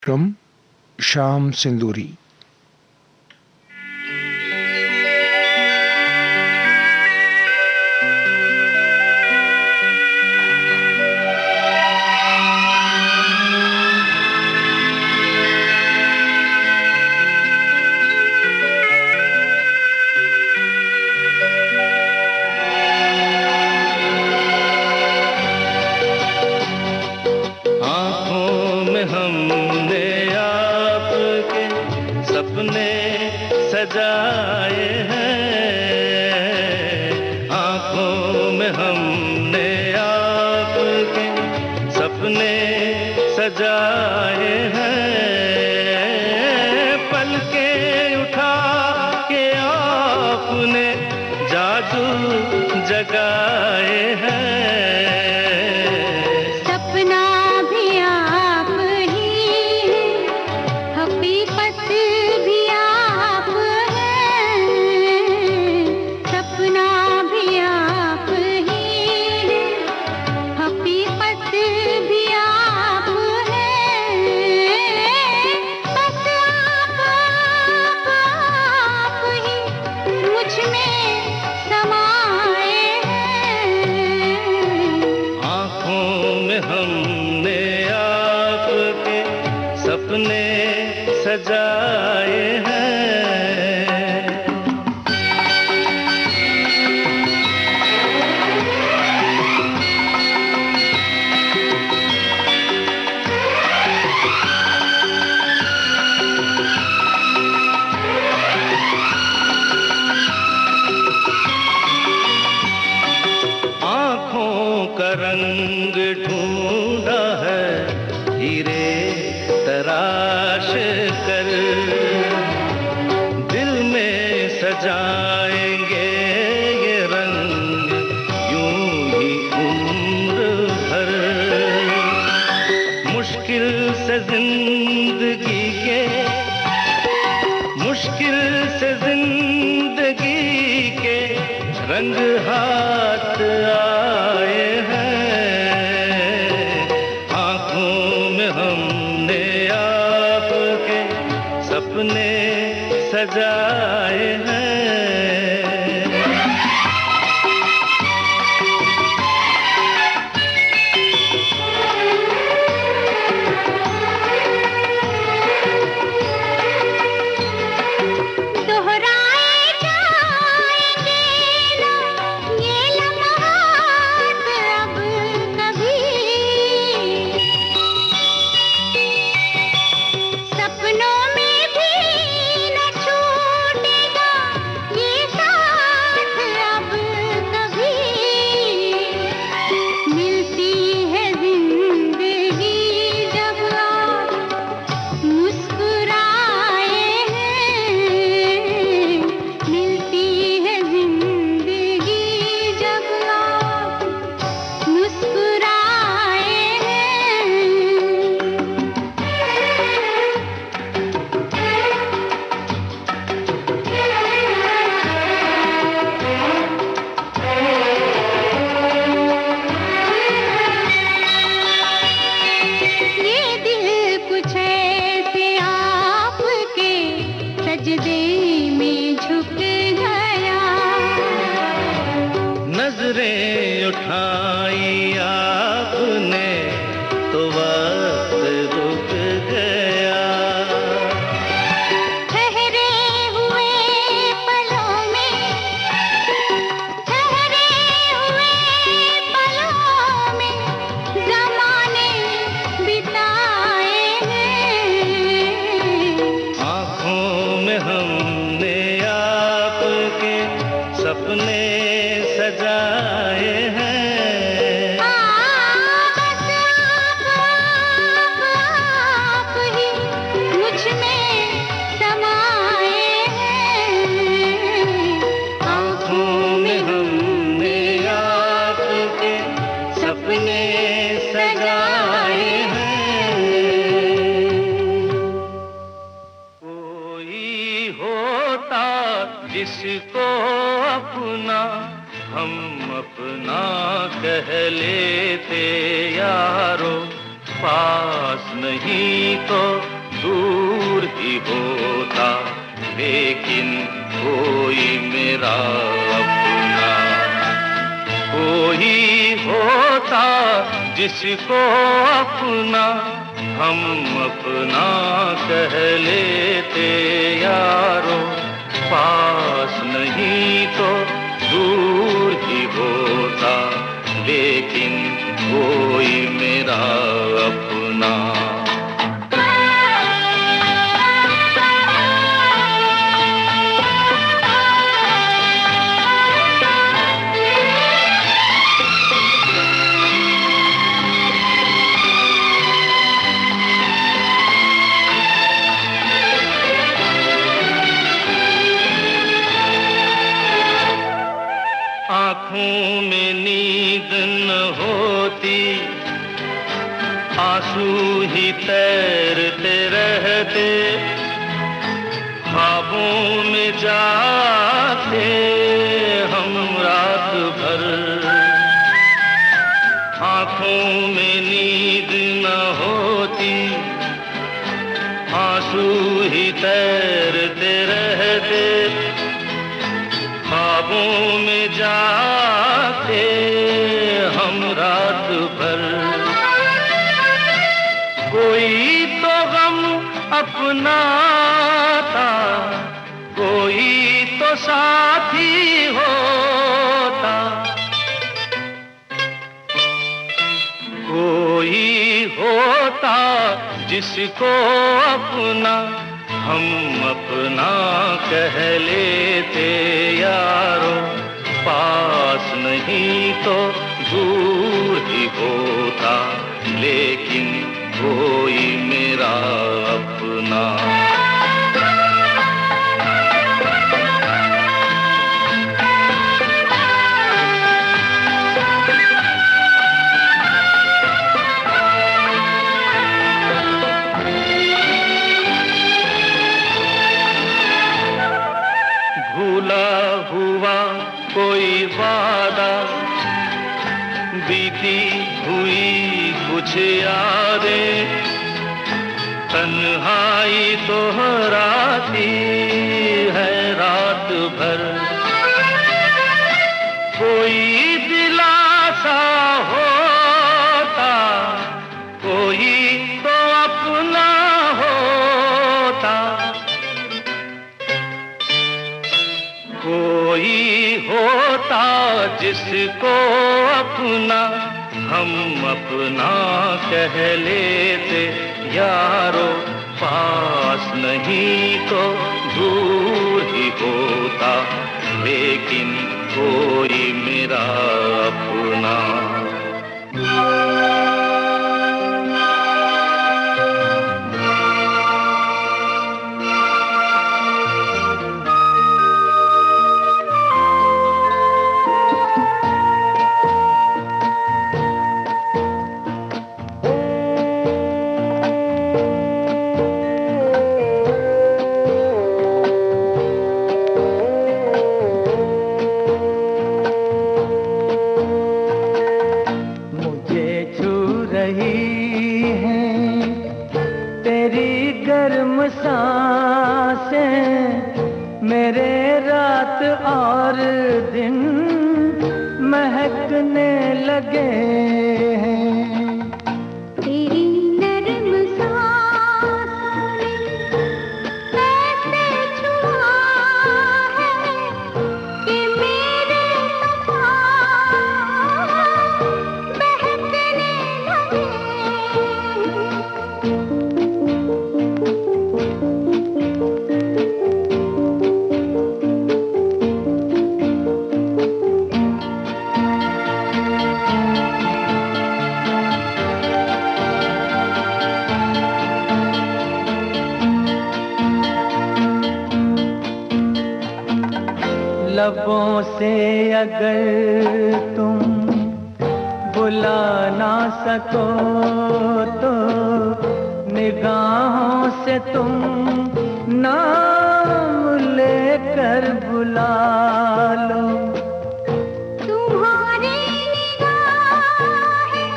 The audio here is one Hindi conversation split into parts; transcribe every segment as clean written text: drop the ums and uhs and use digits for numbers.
from Sham Sinduri. सजाए हैं, आँखों में हमने आपके सपने सजाए हैं, पलकें उठा के आपने जादू जगाए हैं। सपना भी आप ही हकीकत भी आप हैं, सपना भी आप ही हकीकत भी आप हैं, बस आप ही मुझ में समाए हैं। आँखों में हमने आपके सपने सजाए हैं। आँखों का रंग ढूंढा है हीरे तराश कर, दिल में सजाएंगे ये रंग यूं ही उम्र भर। मुश्किल से जिंदगी के, मुश्किल से जिंदगी के रंग हाथ आए हैं, आँखों में हमने आपके सपने सजाए हैं। दोहराए जाएंगे ना ये लम्हात अब कभी, सपनों में भी न छूटेगा ये साथ अब कभी। मिलती है जिंदगी जब आप मुस्कुराए हैं, मिलती है जिंदगी जब आप मुस्कुराए हैं। ये दिल कुछ ऐसे आपके सजदे में झुक गया, नजरें उठाई आपने तो वक्त रुक गया, ठहरे हुए पलों में, ठहरे हुए पलों में ज़माने बिताए हैं। आँखों में हमने आपके सपने सजाए हैं। बस आप ही मुझ में समाए हैं, आँखों में हमने आपके सपने सजाए हैं। कोई होता जिसको अपना हम अपना कह लेते यारो, पास नहीं तो दूर ही होता, लेकिन कोई मेरा अपना। कोई होता जिसको अपना हम अपना कह लेते यारो, पास नहीं तो दूर ही होता, लेकिन कोई मेरा अपना। आँखों में नींद न होती, आंसू ही तैरते रहते, ख्वाबों में जाते हम रात भर। आँखों में नींद न होती, आंसू ही तैरते रहते, ख्वाबों में जाते हम रात भर। कोई तो गम अपना था, कोई तो साथी होता, कोई होता जिसको अपना हम अपना कह लेते यारो, पास नहीं तो दूर ही होता, लेकिन कोई मेरा अपना। भूला हुआ कोई वादा, बीती हुई कुछ यादें, तन्हाई दोहराती है रात भर। कोई दिलासा होता, कोई तो अपना होता, कोई होता जिसको अपना हम अपना कह लेते यारो, पास नहीं तो दूर ही होता, लेकिन कोई मेरा अपना। मेरे रात और दिन महकने लगे हैं। तेरी नर्म सांसों ने ऐसे छुआ है कि मेरे तूफ़ान बहकने लगे। लबों से अगर तुम बुला ना सको तो निगाहों से तुम नाम लेकर बुला लो। तुम्हारी निगाहें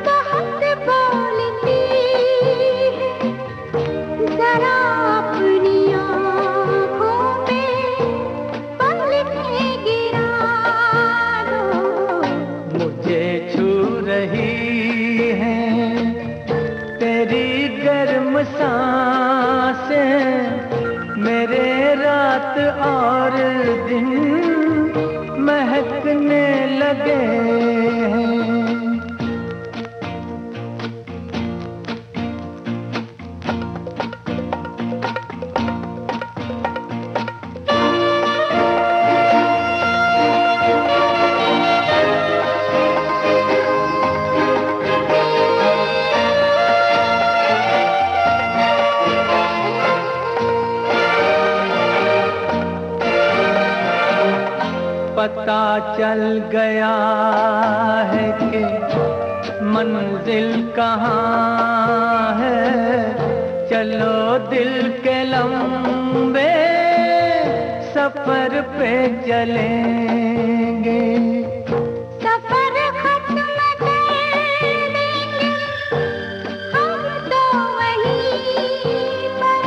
बहुत बोलती हैं, सांसें मेरे रात और दिन महकने लगे हैं। पता चल गया है कि मंजिल कहाँ है, चलो दिल के लंबे सफर पे चलेंगे। सफर खत्म कर देंगे हम तो वहीं पर,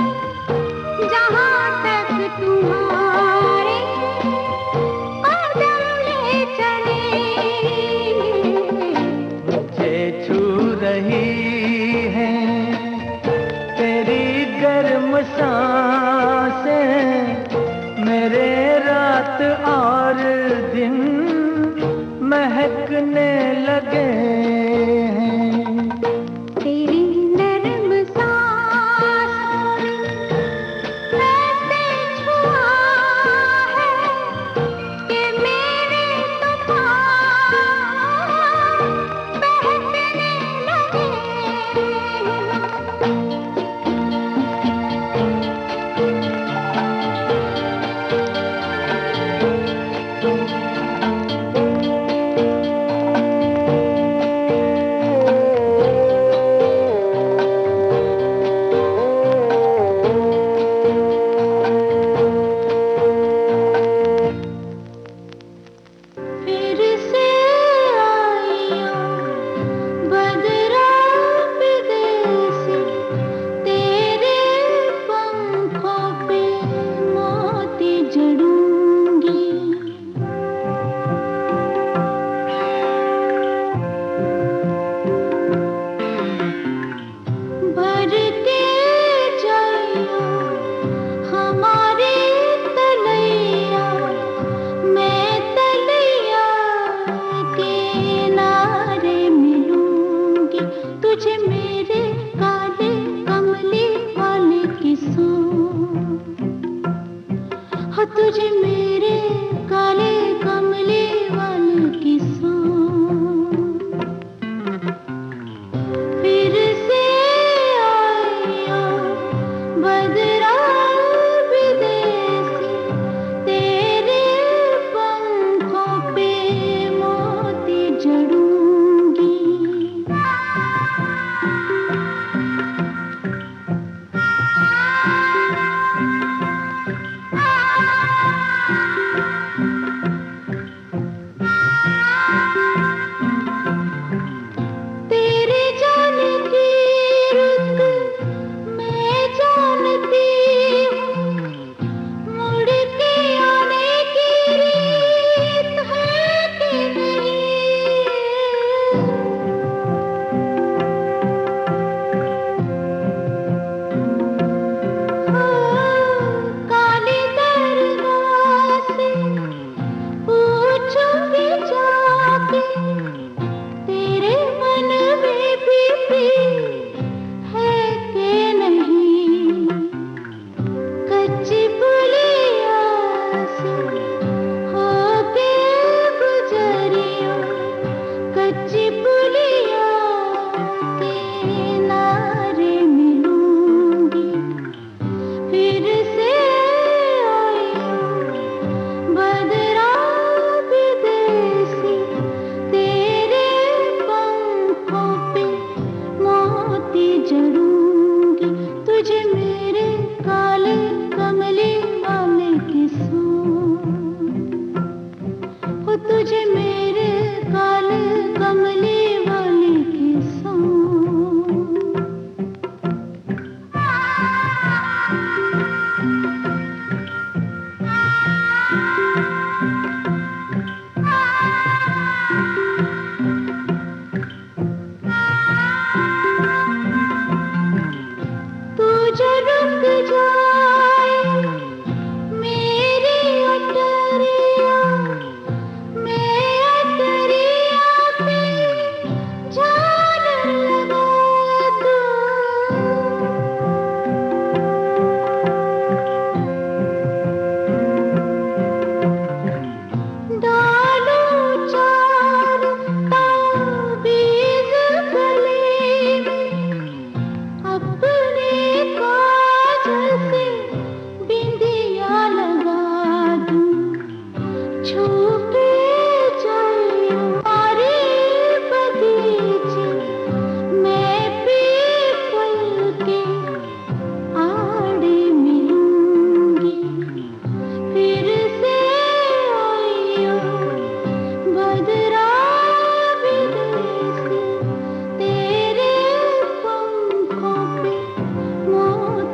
जहाँ तक तुम्हारे कदम ले चलेंगे। मुझे छू रही है तेरी गर्म सांसें, मेरे रात और दिन महकने लगे हैं। तेरी नर्म सांसों ने ऐसे छुआ है कि मेरे तो पाँव बहकने लगे हैं।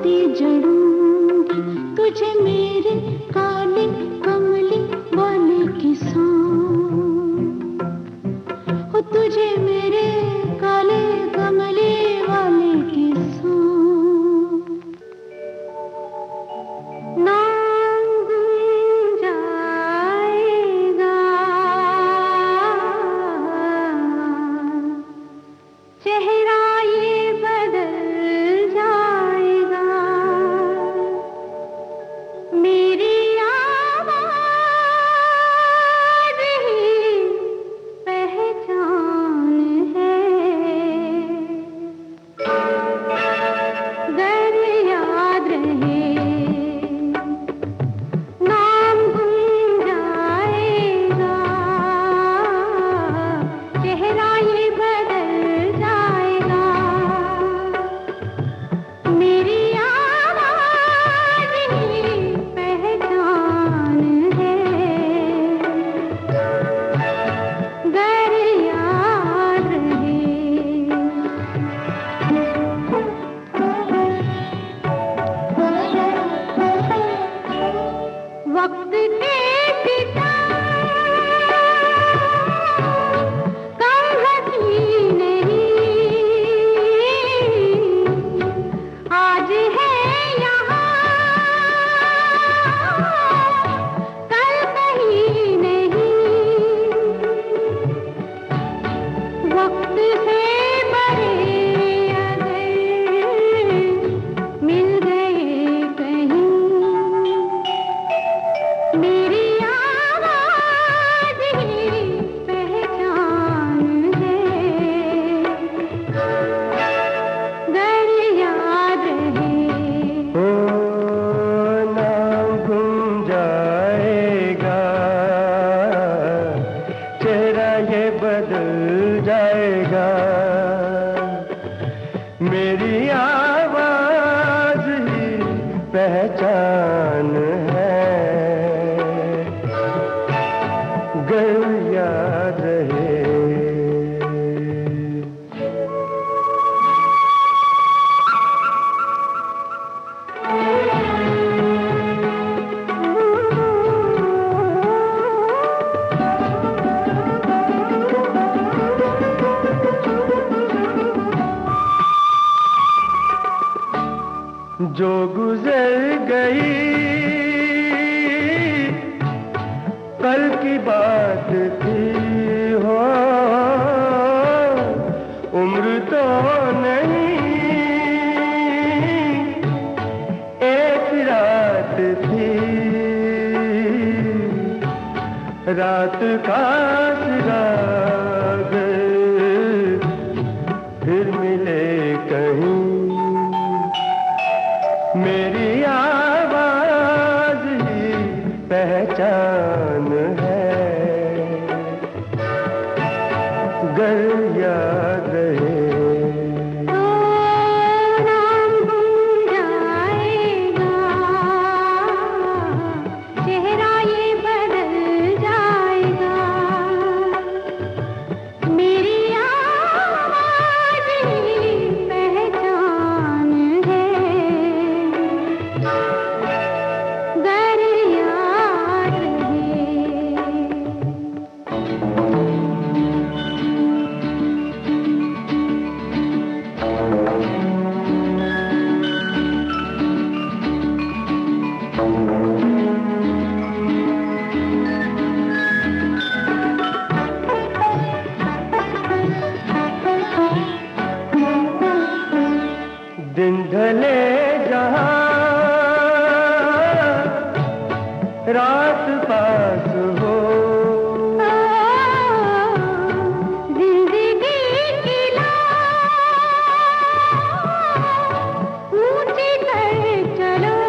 से जड़ूंगी तुझे मेरे काले कमली वाले की सांस, हो तुझे मेरे काले कमली वाले की सांस। नाम गुम जाएगा, चेहरा ये बदल जाएगा, मेरी आवाज़ ही पहचान है। गर याद रहे नाम गुम जाएगा, चेहरा ये बदल जाएगा, मेरी आवाज़ ही पहचान है। गर याद रहे वक्त के पिता कम हंसी नहीं, आज है यहाँ कल कहीं नहीं, वक्त से बड़े अगर मिल गए कहीं, मेरी आवाज़ ही पहचान है। गर याद रहे ओ नाम गुम जाएगा, चेहरा ये बदल जाएगा, मेरी आवाज ही पहचान है। गर याद रहे जो गुजर गई कल की बात थी, हो उम्र तो नहीं एक रात थी, रात का सिराग फिर मिले कहीं, मेरी आवाज ही पहचान है। गर याद रहे नाम गुम जाएगा, चेहरा ये बदल जाएगा, मेरी आवाज़ ही पहचान है। गर याद रहे दिन ढले जहाँ रात पास हो, जिंदगी की लाज ऊंची कर चलो,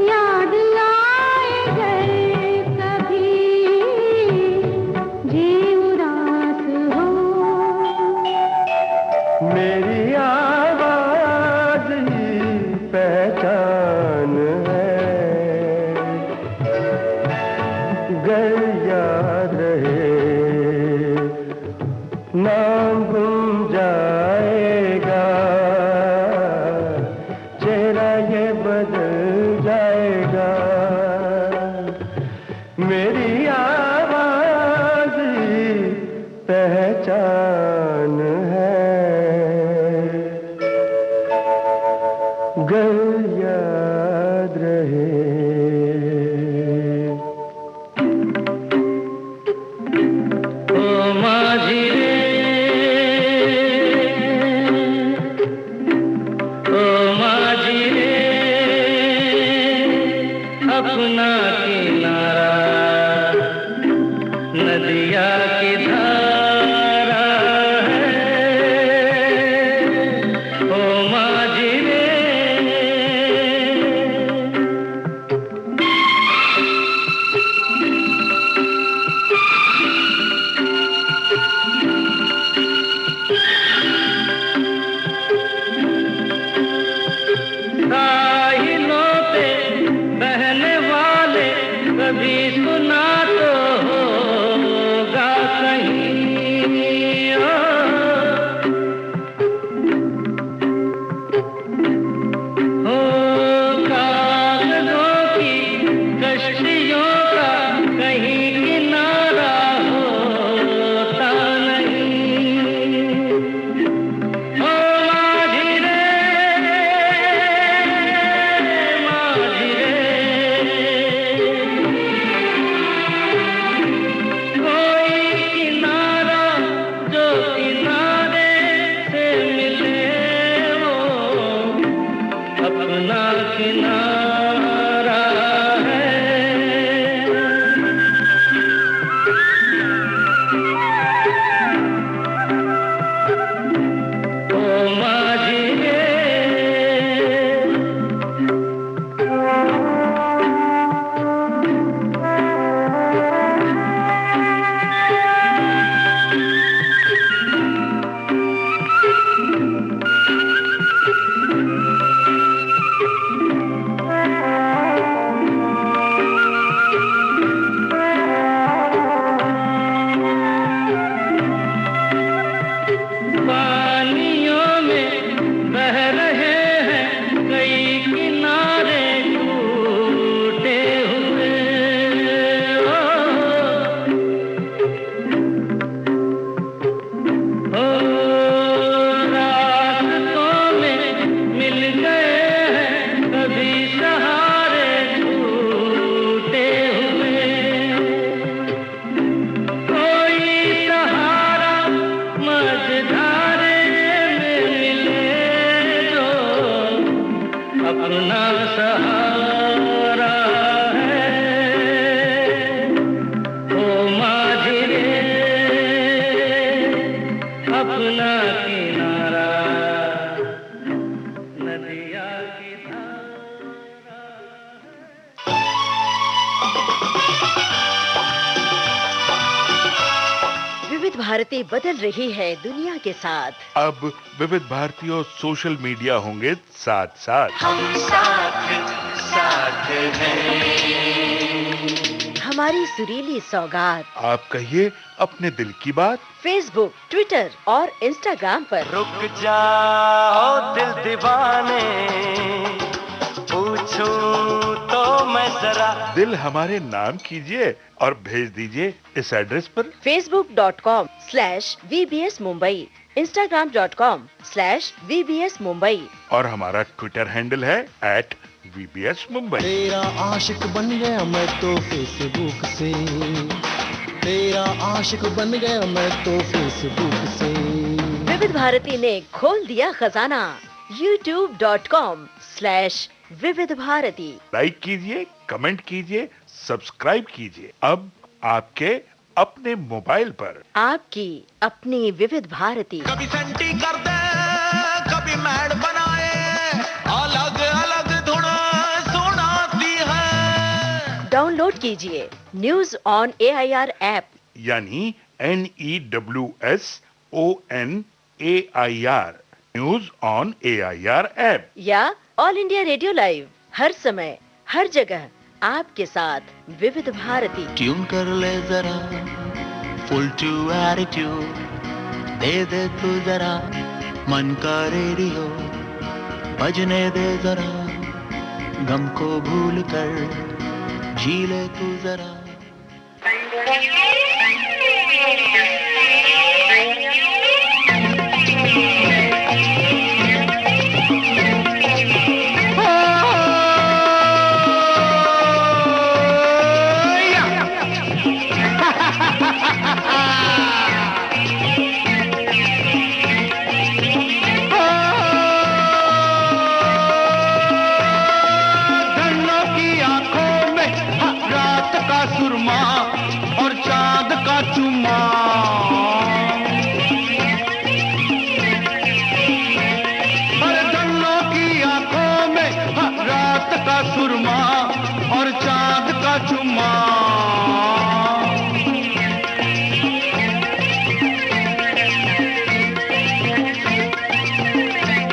याद आए घर कभी जी उदास हो, मेरी आवाज ही पहचान है। गर याद रहे। ओ माझी रे, ओ माझी रे, अपना किनारा नदिया की धारा है। ओ माझी रे, साहिलों पे बहने वाले कभी सुना तो होगा कहीं। हो कागजों की कश्तियों का कहीं किनारा होता नहीं। ओ माझी रे, माझी रे, कोई किनारा जो किनारे से मिले वो अपना किनारा है। ओ माझी रे, पानियों में बह रहे हैं कई किनारे टूटे हुए। ओ रास्तों में मिल गए हैं कभी सहारे टूटे हुए। कोई सहारा मझधारे में मिले जो अपना सहारा है। ओ माझी रे, अपना किनारा नदिया की धारा। विविध भारती बदल रही है दुनिया के साथ। अब विविध भारती और सोशल मीडिया होंगे साथ साथ। हम साथ साथ हैं। हमारी सुरीली सौगात आप कहिए अपने दिल की बात। फेसबुक, ट्विटर और इंस्टाग्राम पर। रुक जाओ दिल दीवाने, पूछूं तो मैं जरा। दिल हमारे नाम कीजिए और भेज दीजिए इस एड्रेस पर। facebook.com/VBS Mumbai, Instagram.com/VBS Mumbai और हमारा ट्विटर हैंडल है @VBS Mumbai। तेरा आशिक बन गया मैं तो फेसबुक से, तेरा आशिक बन गया मैं तो फेसबुक से। विविध भारती ने खोल दिया खजाना। youtube.com/विविध भारती। लाइक कीजिए, कमेंट कीजिए, सब्सक्राइब कीजिए। अब आपके अपने मोबाइल पर आपकी अपनी विविध भारती। कभी सेंटी कर दे, कभी मैड बनाए, अलग अलग धुन सुनाती है। डाउनलोड कीजिए न्यूज ऑन AIR ऐप यानी NEWSONAIR news on AIR app या ऑल इंडिया रेडियो लाइव। हर समय हर जगह आपके साथ विविध भारती। ट्यून कर ले जरा फुल टू एटीट्यूड, दे दे तू जरा मन का रेडियो, बजने दे जरा गम को भूल कर, जी ले तू जरा। रात का सुरमा और चांद का चुम्मा।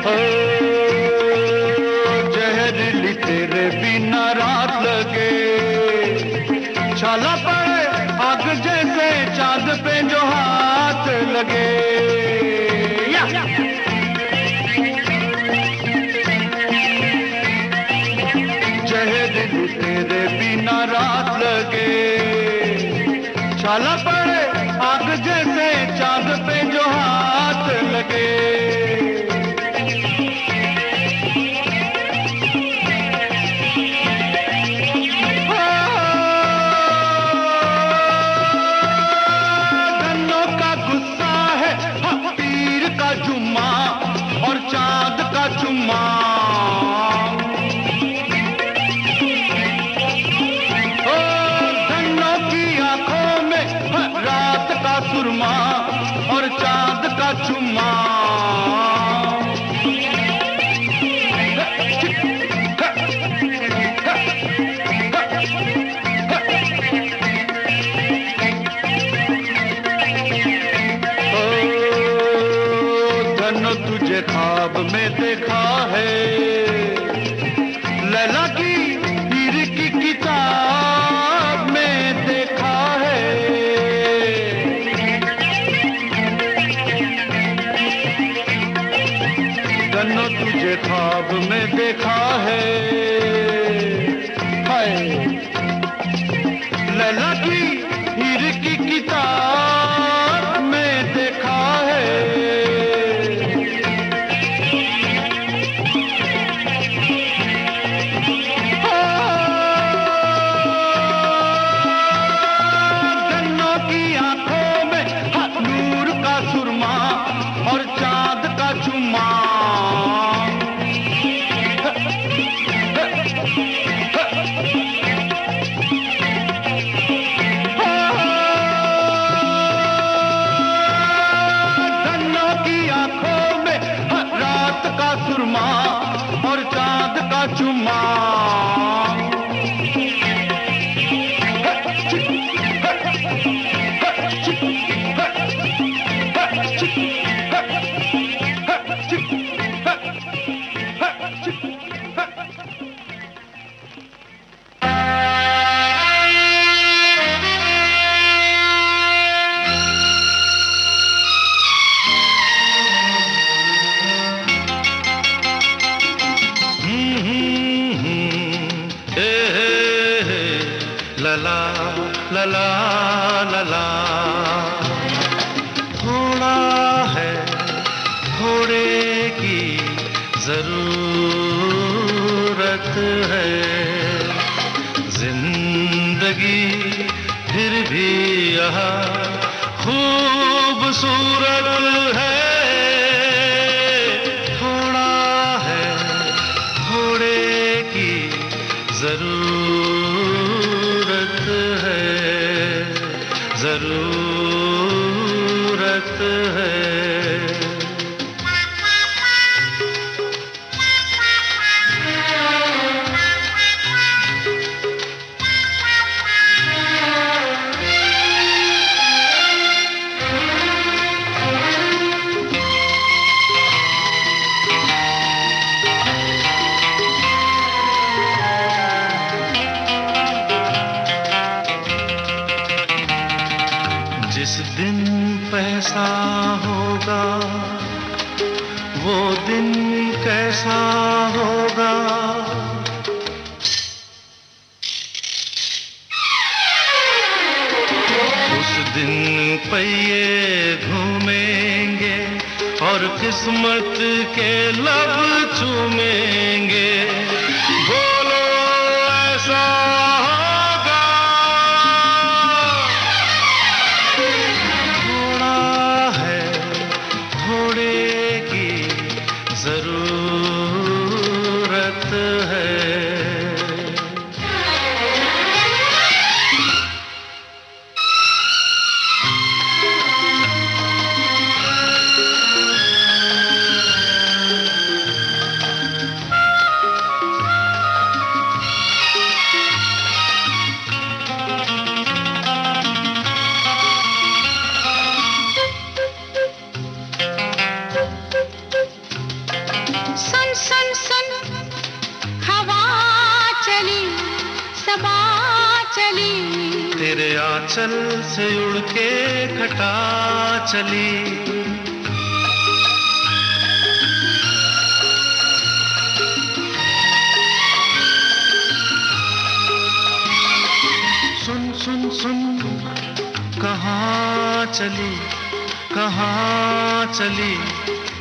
ओ जहरीली तेरे बिना रात लगे, छाला पड़े आग जैसे चांद पे जो हाथ लगे। जहरीली तेरे बिना रात लगे, छाला पड़े आग जैसे चांद पे जो हाथ लगे। धनों का गुस्सा है पीर का जुम्मा और चांद का चुम्मा। सुरमा और चांद का चुम्मा। ओ धनो तुझे ख्वाब में देखा है, लैला की हीर की किताब में देखा है। तुझे ख्वाब में देखा है, हाय लैला की हीर की किताब में देखा है। गन्नों की आंखों में नूर का सुरमा और चांद का चुम्मा। सुरमा और चांद का चुम्मा। लला लला लला, थोड़ा है थोड़े की जरूरत है, जिंदगी फिर भी यहाँ खूबसूरत है। थोड़ा है थोड़े की जरूरत है, जरूरत है। जिस दिन पैसा होगा वो दिन कैसा होगा, उस दिन पहिए घूमेंगे और किस्मत के लब चूमेंगे। बोलो ऐसा होगा, थोड़ा है थोड़े की जरूरत है। सुन सुन हवा चली सबा चली तेरे आंचल से उड़ के घटा चली सुन सुन सुन कहाँ चली कहाँ चली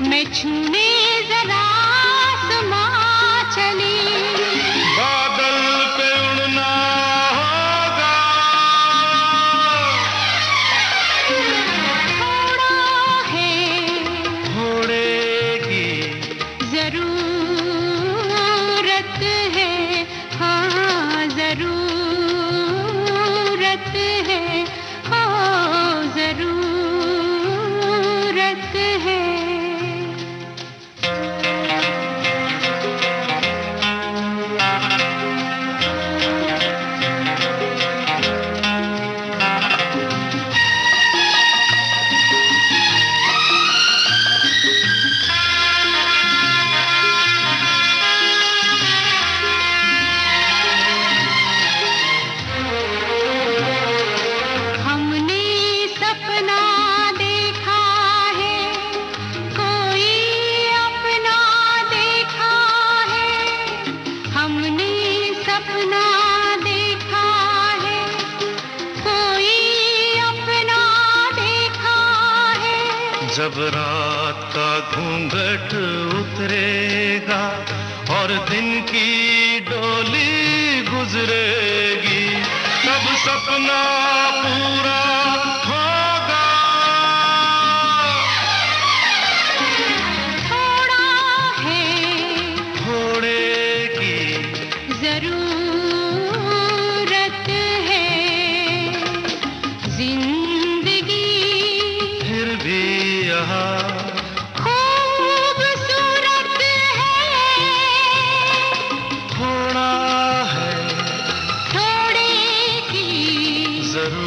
मैं छूने जरा समा चली बादल पे उड़ना होगा थोड़ा है घोड़े की जरूरत है हाँ जरूरत है हाँ जरूरत है हमने सपना देखा है कोई अपना देखा है हमने सपना देखा है कोई अपना देखा है जब रात का घूंघट उतरेगा और दिन की डोली गुजरेगी तब सपना पूरा होगा थोड़ा है घोड़े की जरूरत है जिंदगी फिर भी यहाँ खूबसूरत है थोड़ा है थोड़े की जरूरत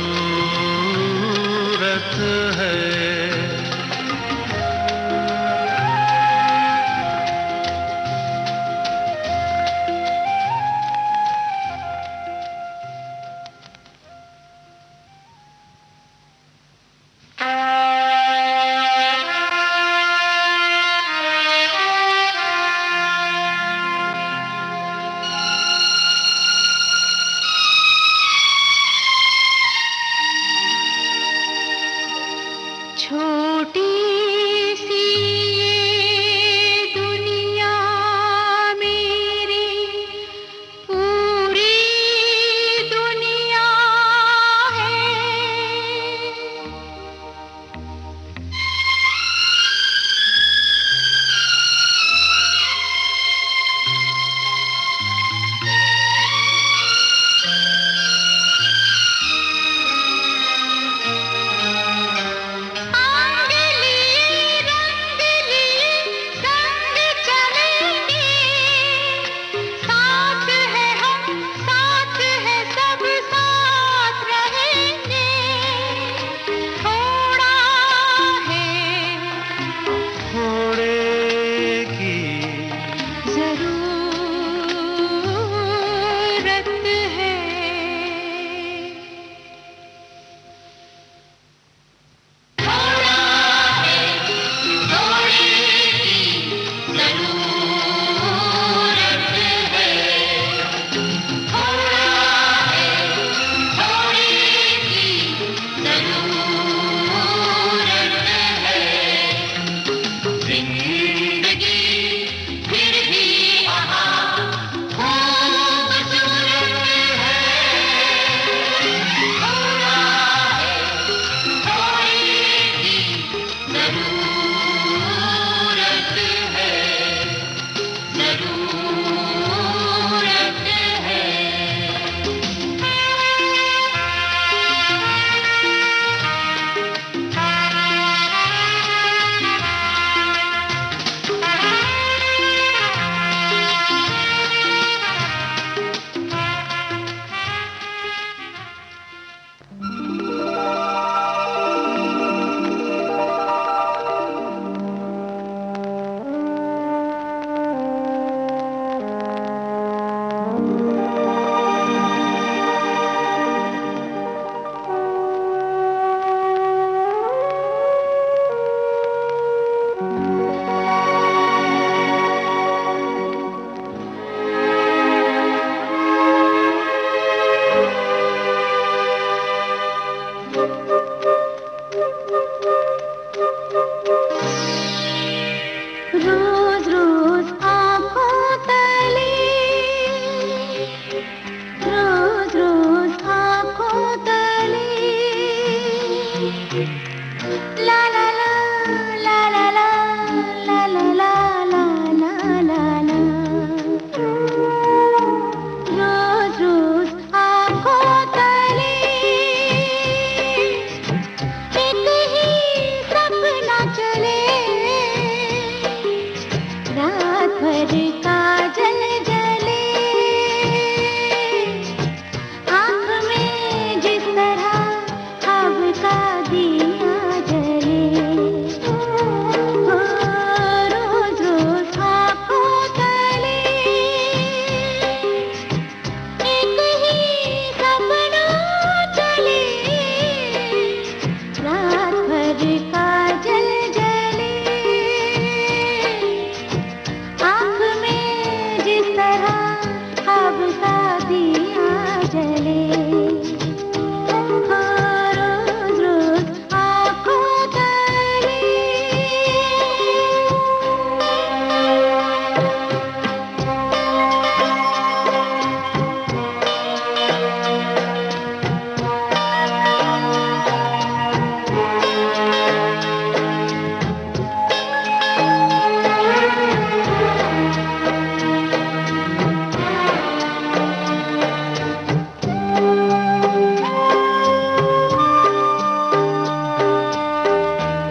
भर काजल जले, आँख में जिस तरह अब का दिया जले, रोज रोज आँखों तले एक ही सपना चले, रात भर काजल जले, आँख में जिस तरह अब का दिया जले, रोज रोज आँखों तले।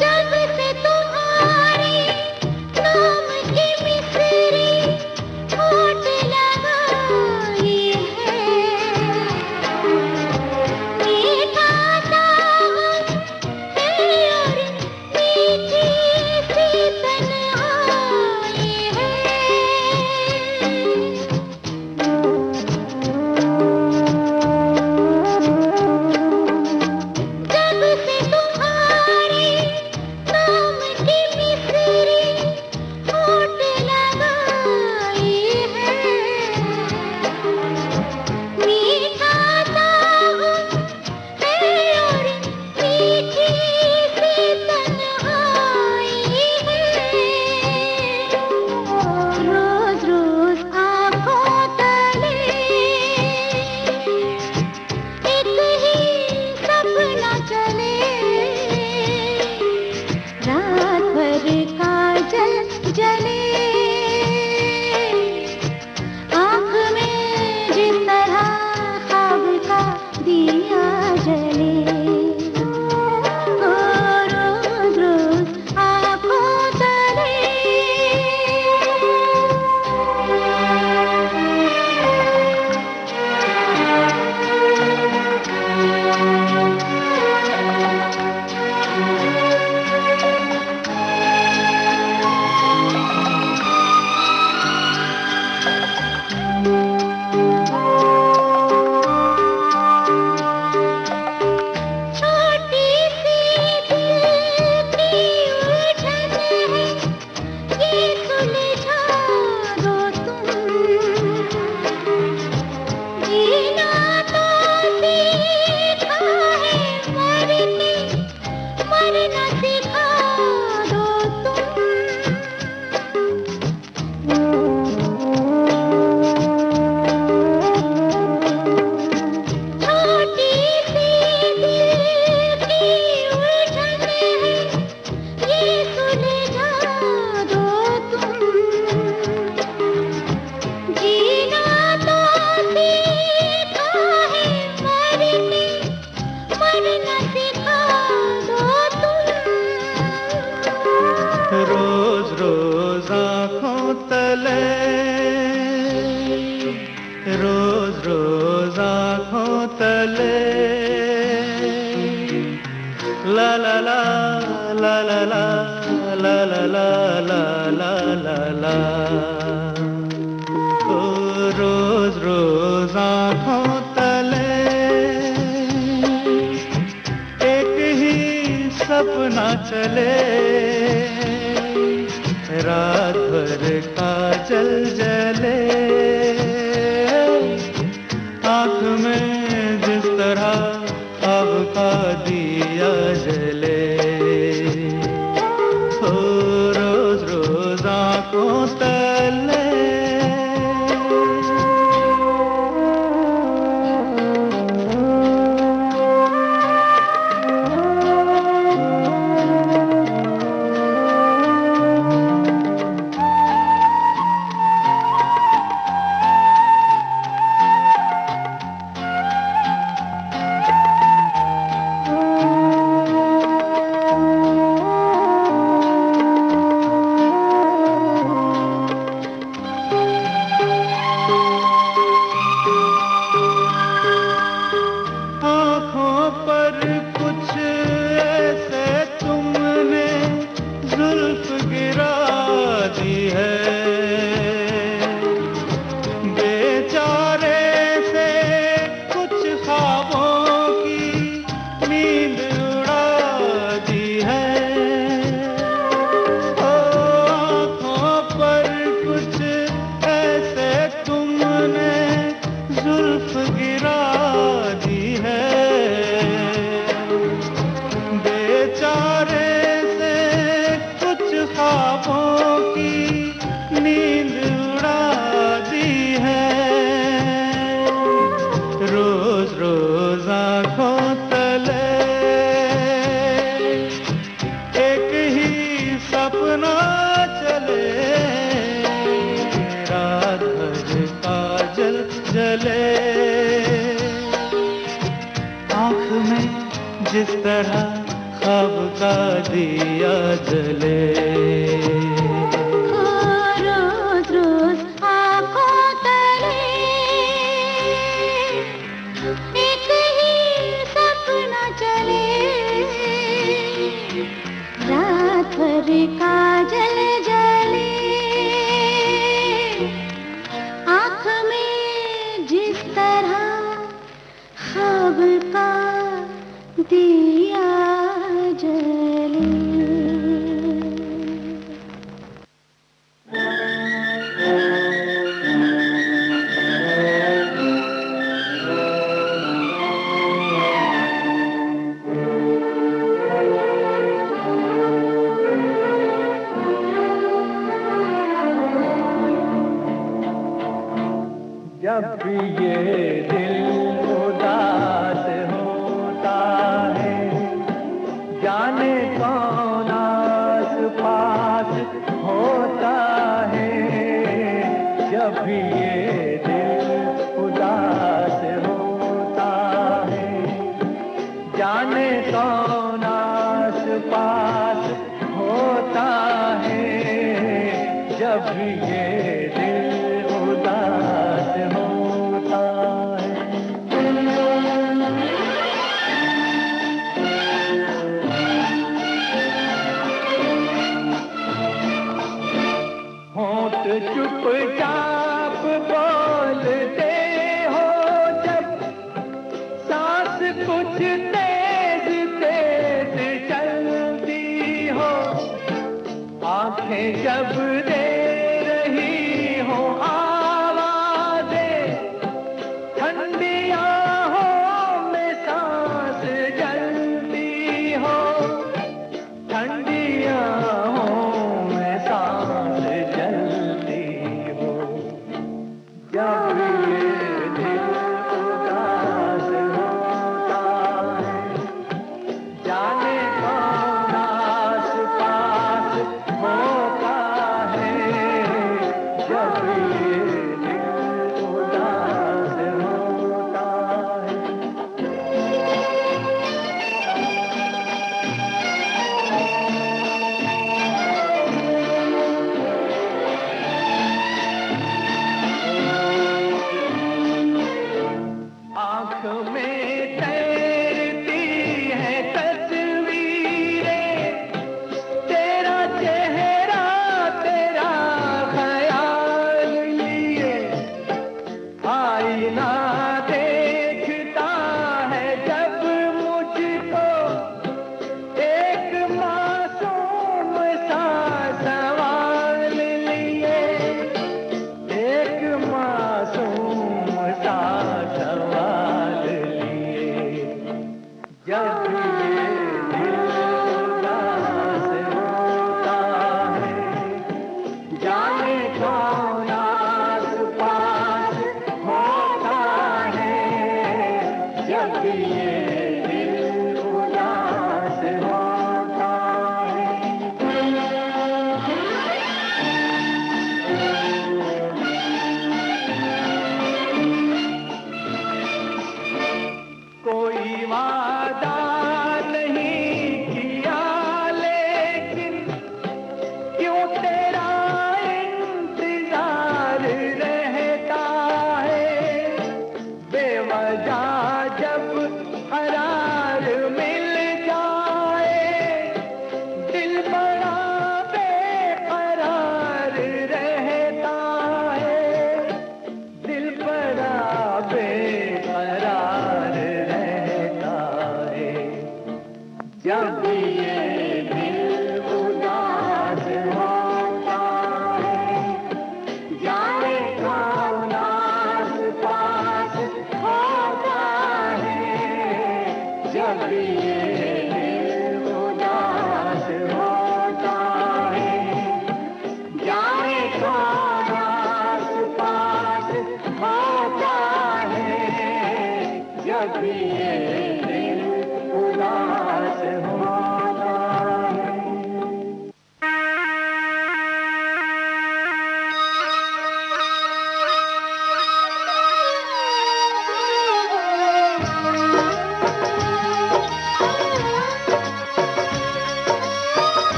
जब से तुम्हारे नाम की मिसरी होठ लगाई है, मीठा सावन है और मीठी सी तन्हाई है। जब से तुम्हारे नाम की मिसरी होठ लगाई है, मीठा सावन है और मीठी सी तन्हाई है। रोज रोज आँखों तले एक ही सपना चले, रात भर काजल जले, आँख में जिस तरह ख्वाब का दिया जले, रोज रोज आँखों तले। छोटी सी दिल की उलझन है, ये सुलझा दो तुम, जीना तो सीखा है, मरना सिखा दो तुम। छोटी सी दिल की उलझन है, ये सुलझा दो तुम, जीना तो सीखा है, मरना सिखा दो तुम। रोज रोज आँखों तले, रोज रोज आँखों तले, ला ला ला ला ला ला ला ला ला ला ला ला ला। ओ रोज रोज आँखों तले एक ही सपना चले, रात भर काजल जले, आँख में जिस तरह अब का दिया जले, ओ रोज रोज आँखों तले। दिया जले। रोज रोज आँखों तले एक ही सपना चले, रात भर काजल जले, आँख में जिस तरह ख्वाब का दिया जले। जब भी ये दिल उदास होता है, जाने कौन आस पास होता है। जब भी ये दिल उदास होता है, जाने कौन आस पास होता है। जब भी ये दिल उदास होता है। होंठ चुपचाप बोलते हो जब, सांस कुछ तेज तेज चलती हो, आंखें जब दे रही हो आवाज़ें, ठंडी आहों में सांस जलती हो, ठंडी आहों में सांस जलती हो। जब ये दिल उदास होता है, जाने कौन आस पास होता है। जब ये दिल उदास होता है। आँख में तैरती है तस्वीरें, तेरा चेहरा तेरा ख्याल लिए,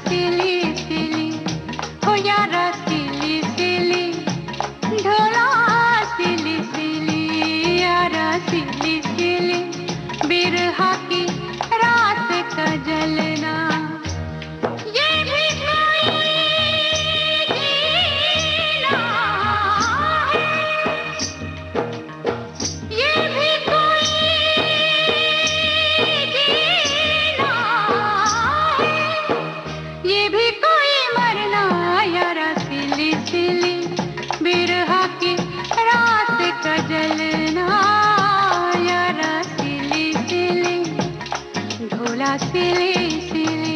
सिली सिली हो यारा सिली सिली ढोला सिली सिली यारा सिली सिली बिरहा की रात का जलना ये भी कोई जीना है ये भी कोई जीना है ये भी कोई मरना यारा सिली सिली बिरहा की रात का जलना यारा सिली सिली ढोला सिली सिली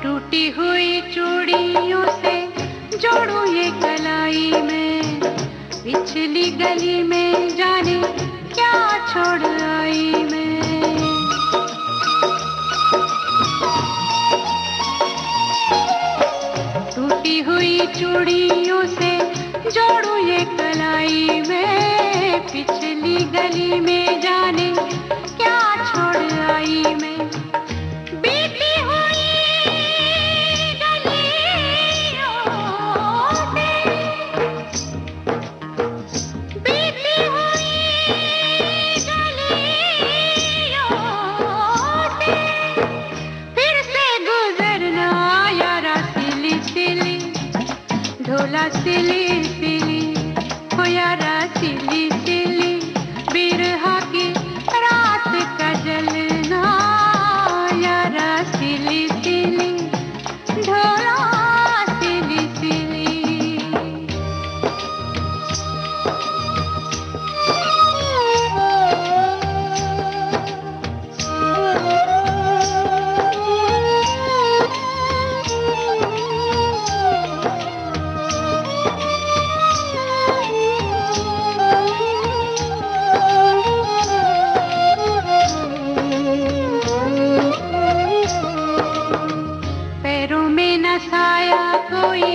टूटी हुई चूड़ियों से जोड़ू ये कलाई में पिछली गली में जाने क्या छोड़ आई मैं टूटी हुई चूड़ियों से जोड़ू ये कलाई में पिछली गली में जाने क्या छोड़ आई मैं बीती हुई गलियों से बीती हुई गलियों से फिर से गुजरना यारा सिली सिली ढोला सिली सिली हो यारा सिली सिली बिरहा की रात का जलना यारा सिली सिली ढोला सिली सिली पैरों में न साया कोई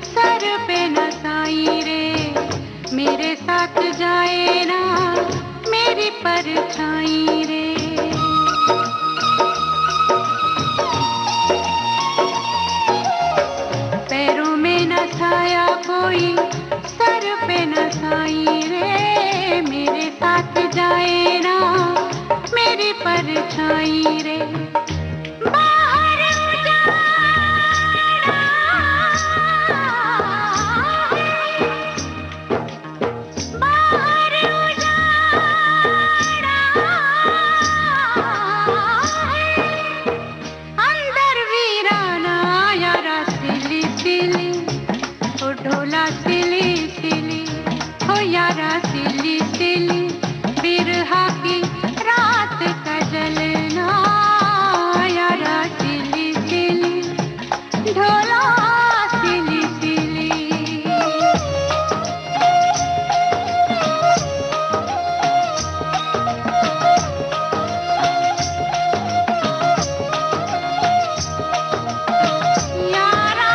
सर पे न साई रे मेरे साथ जाए ना मेरी परछाई रे पैरों में न साया कोई सर पे न साई रे मेरे साथ जाए ना मेरी परछाई रे बाहर उजाड़ा बाहर उजाड़ा अंदर वीराना यारा सिली सिली ओ ढोला सिली सिली हो यारा सिली सिली बिरहा की रात का जलना यारा सिली सिली ढोला सिली सिली यारा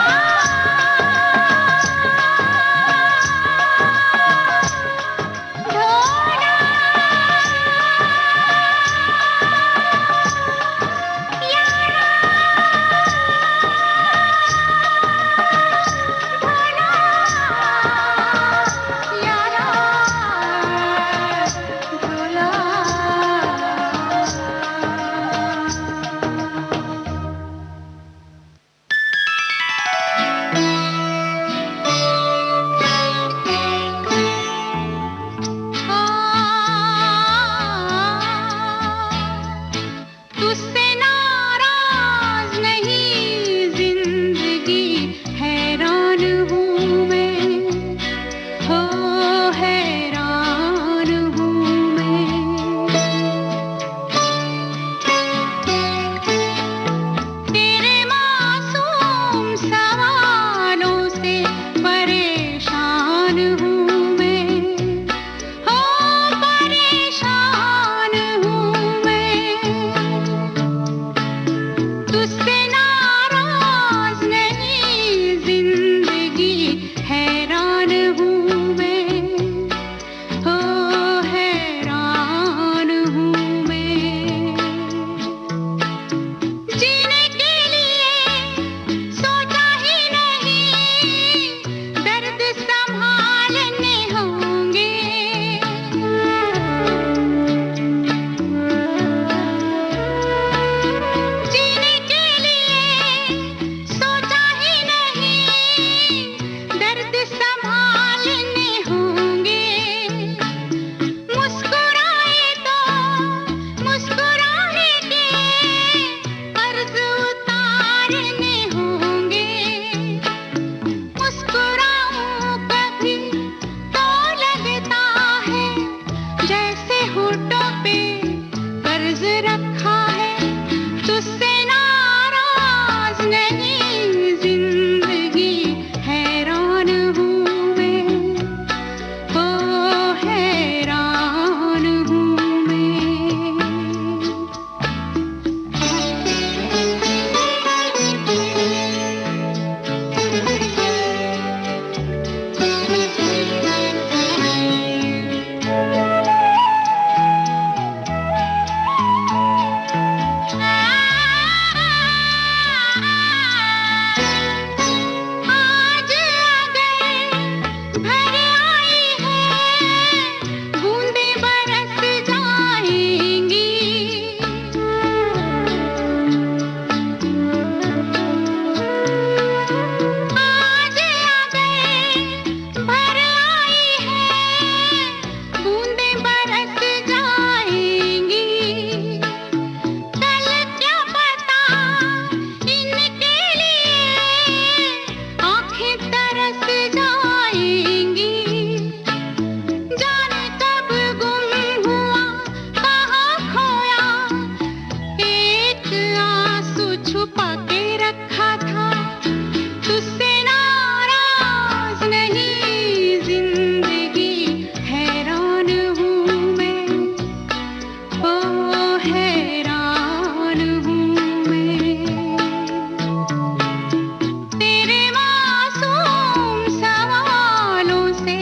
बरस जाएंगी। जाने कब गुम हुआ, कहाँ खोया, एक आंसू छुपा के रखा था। तुझसे नाराज नहीं जिंदगी, हैरान हूँ मैं, ओ हैरान हूँ मैं। तेरे मासूम सवालों से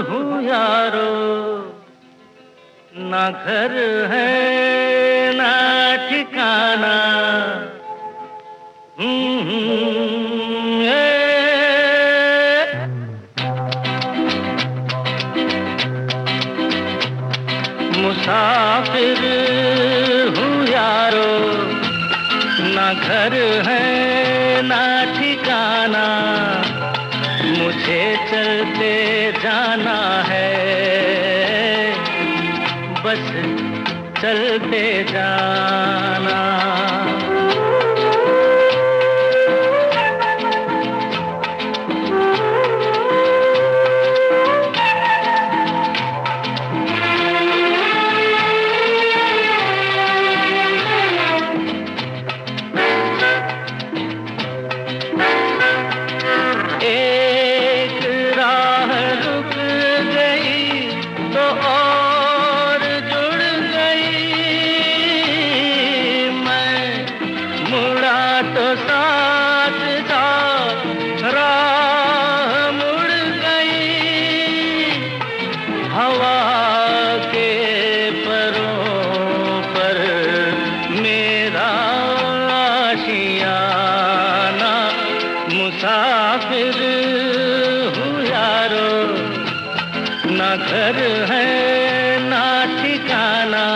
हूँ यारो, ना घर है ना ठिकाना। मुसाफिर हूँ यारो, ना घर है ना ठिकाना। मुझे चलते जाना है, बस चलते जाना। मुसाफिर हूँ यारो, ना घर है ना ठिकाना।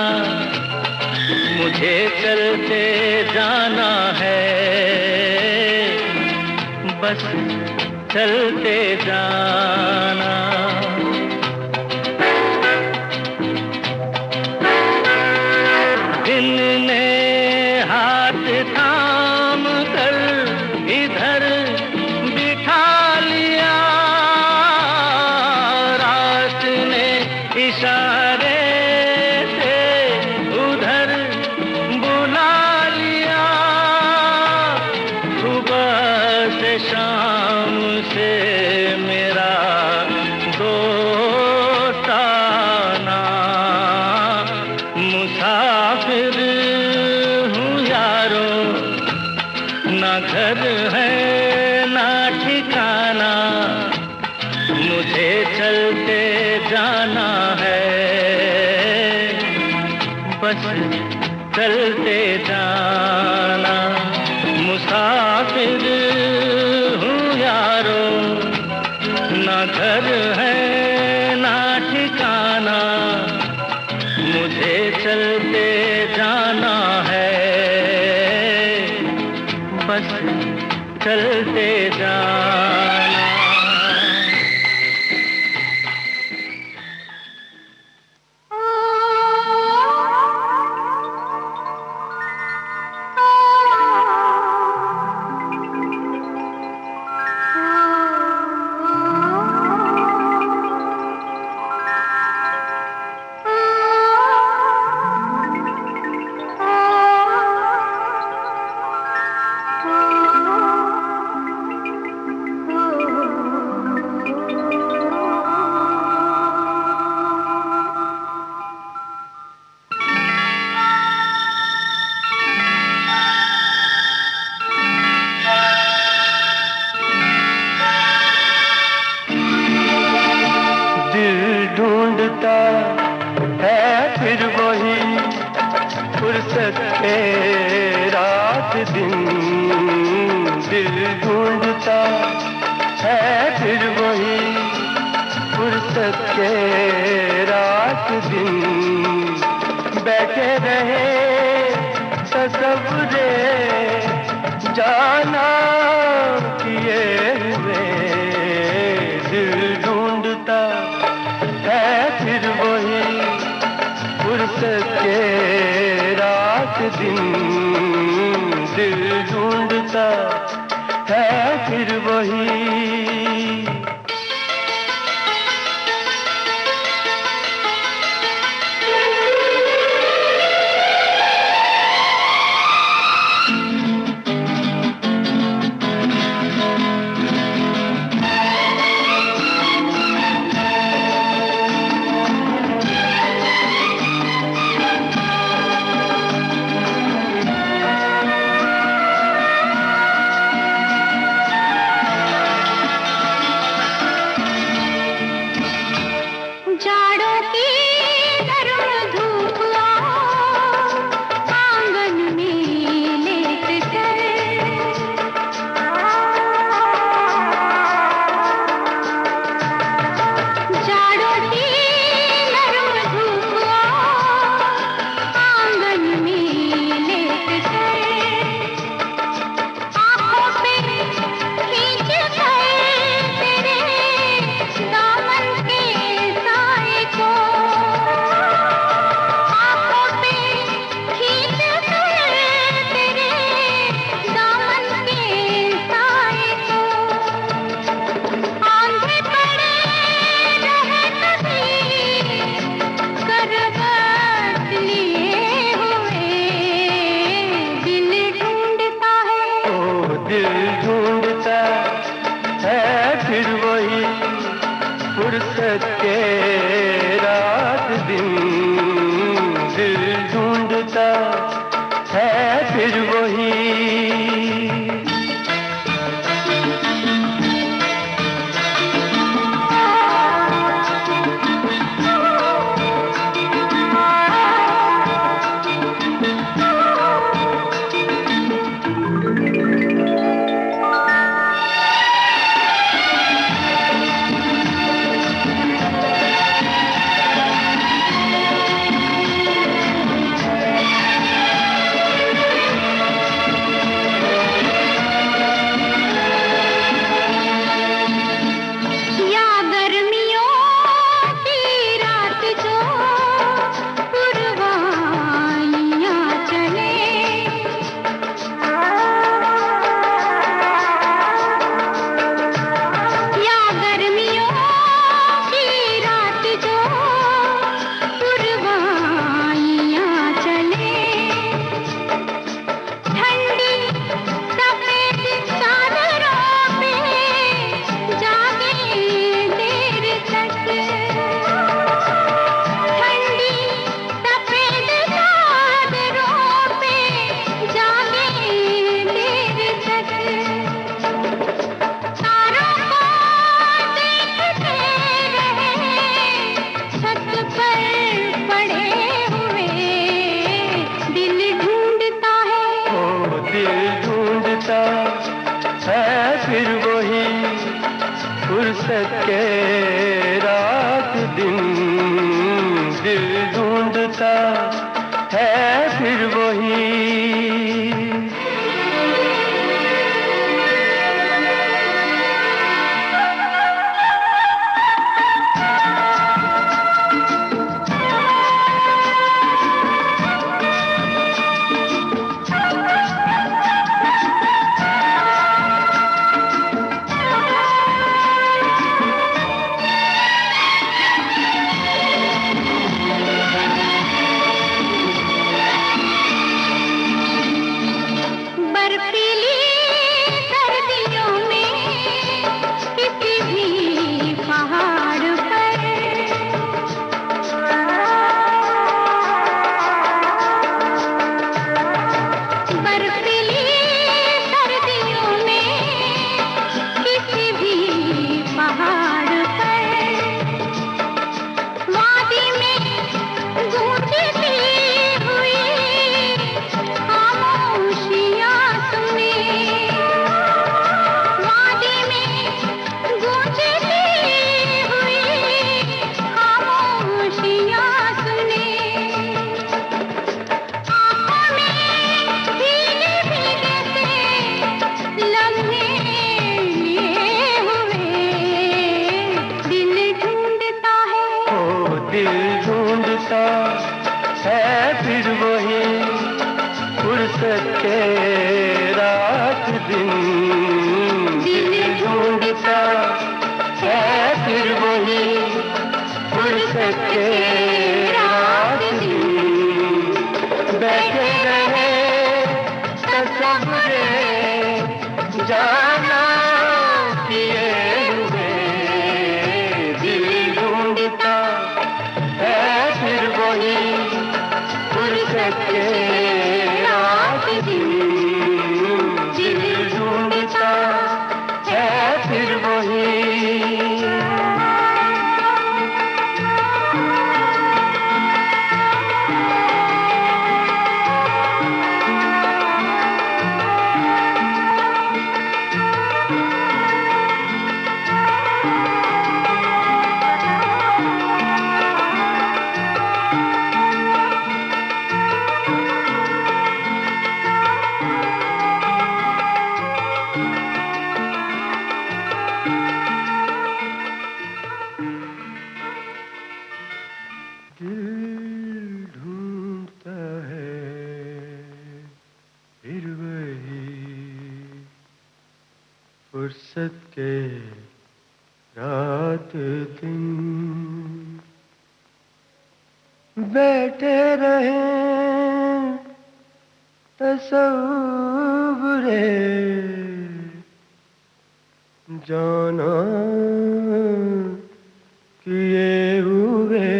मुझे चलते जाना है, बस चलते जाना। दिल ने हाथ थाम कर इधर बिठा लिया, रात ने इशारे से उधर बुला लिया। सुबह से शाम से मेरा दोस्ताना। मुसाफिर हूँ यारो, ना घर है ना ठिकाना। मुझे चलते जाना है, बस चलते जाना। मुसाफिर हूँ यारो, ना घर है ना ठिकाना। मुझे चलते जाना है, बस चलते जाना। ढूंढता है फिर वही फुर्सत के रात दिन। दिल ढूंढता है फिर वही फुर्सत के रात दिन। बैठे रहे तसव्वुरे जाना किए हुए। दिल ढूंढता है फिर वही फुर्सत के रात दिन। दिल ढूंढता है फिर वही। फुर्सत के रात दिन दिल ढूंढता है फिर वही। फुर्सत के रात दिन दिल ढूंढता है फिर वही। फुर्सत के रात दिन बैठे रहे तसव्वुरे जाना किए हुए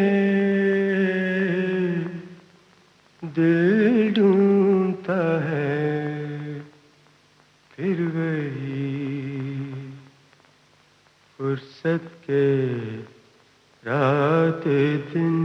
दिल ढूंढता है फिर वही फुर्सत के रात दिन।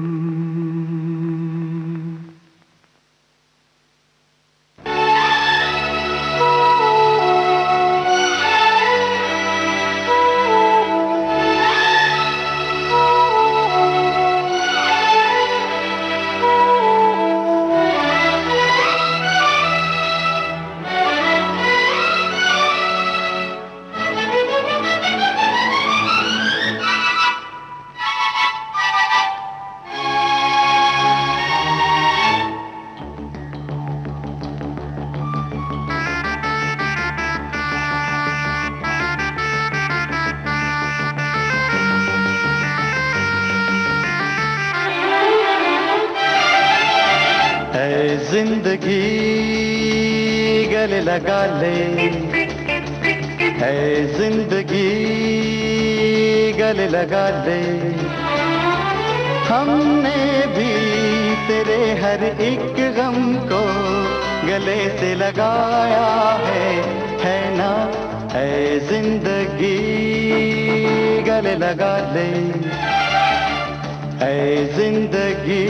जिंदगी गले लगा ले, है जिंदगी गले लगा ले। हमने भी तेरे हर एक गम को गले से लगाया है ना। है जिंदगी गले लगा ले, है जिंदगी।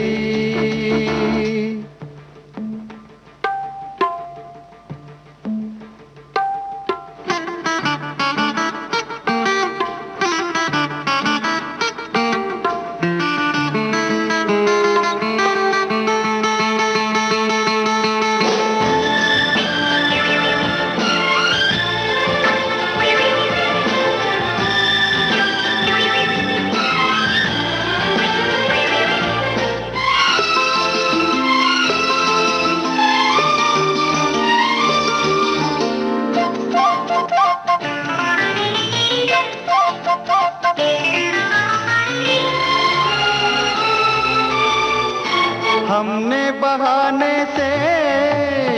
हमने बहाने से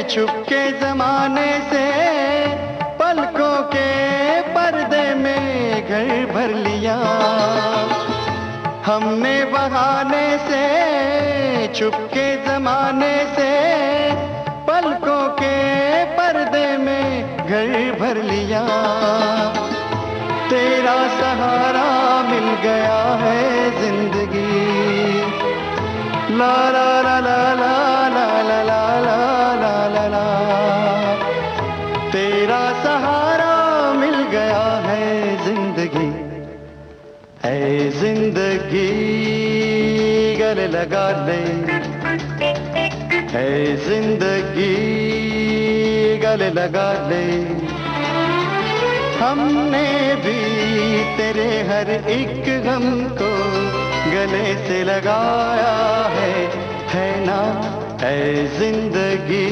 छुपके जमाने से पलकों के पर्दे में घर भर लिया। हमने बहाने से छुपके जमाने से पलकों के पर्दे में घर भर लिया। तेरा सहारा मिल गया है जिंदगी। ला ला ला ला ला ला ला ला ला ला ला। तेरा सहारा मिल गया है जिंदगी। है जिंदगी गले लगा ले, है जिंदगी गले लगा ले। हमने भी तेरे हर एक गम को गले से लगाया है ना। है जिंदगी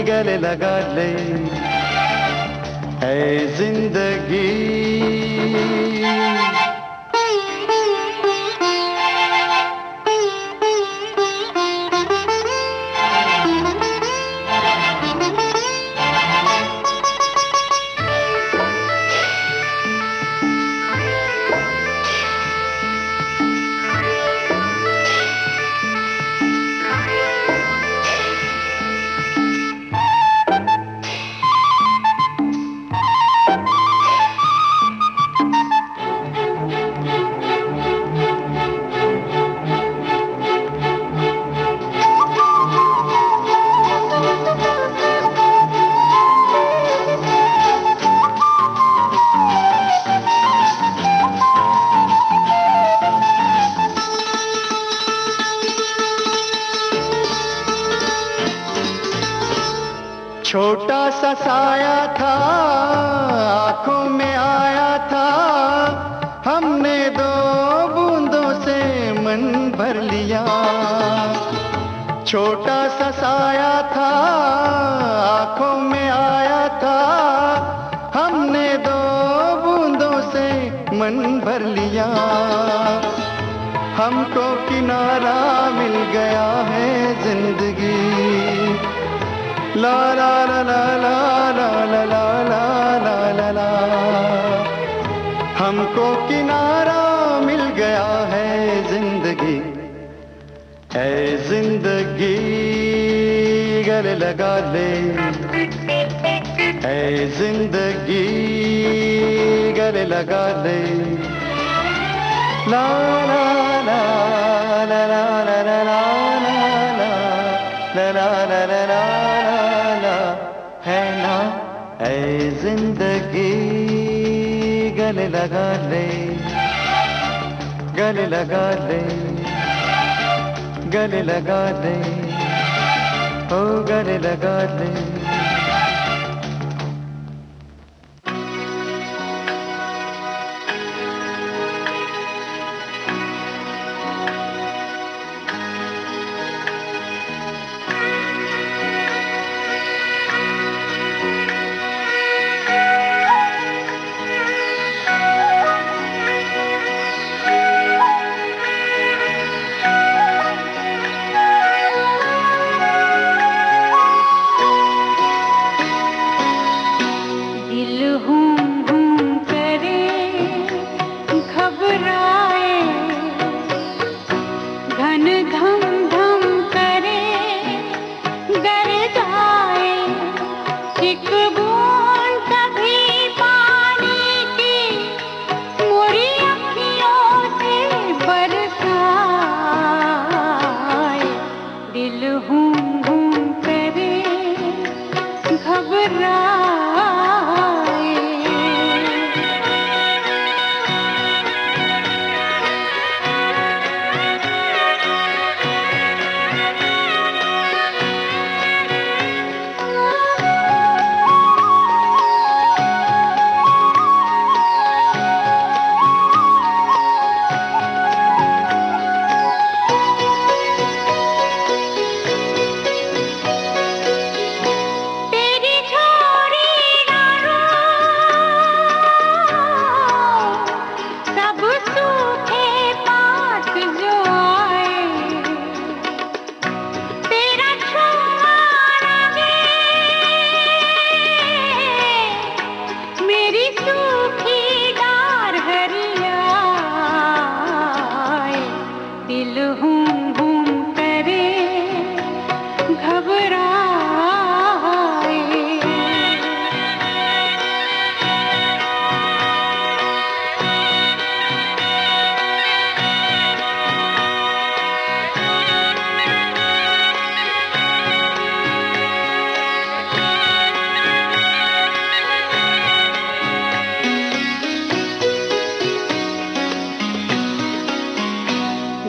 गले लगा ले, है जिंदगी। छोटा सा साया था आंखों में आया था। हमने दो बूंदों से मन भर लिया। छोटा सा साया था आंखों में आया था। हमने दो बूंदों से मन भर लिया। हमको किनारा मिल गया है जिंदगी। ला ला ला ला ला ला ला ला ला ला ला। हमको किनारा मिल गया है जिंदगी, ऐ जिंदगी गले लगा ले, ऐ जिंदगी गले लगा ले। ला ला ला ला ला ला ला ला ला ला ला ला ला ला है ना, ऐ जिंदगी गले लगा ले, गले लगा ले, गले लगा ले, ओ गले लगा ले।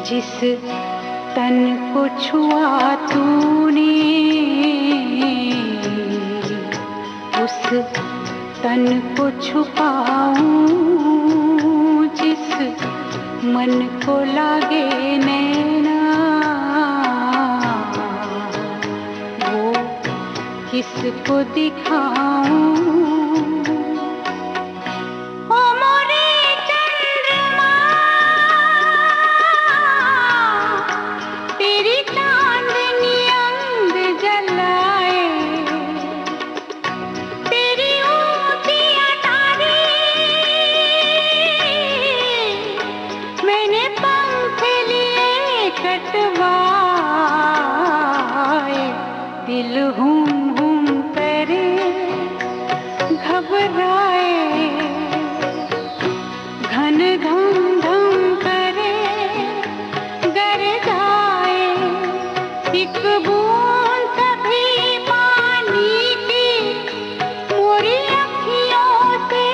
जिस तन को छुआ तूने, उस तन को छुपाऊं, जिस मन को लागे नैना, वो किसको दिखाऊं। दिल हुम हुम करे, घबराए, घन घम घम करे, गर जाए, एक बूंद कभी पानी की मोरी अखियों से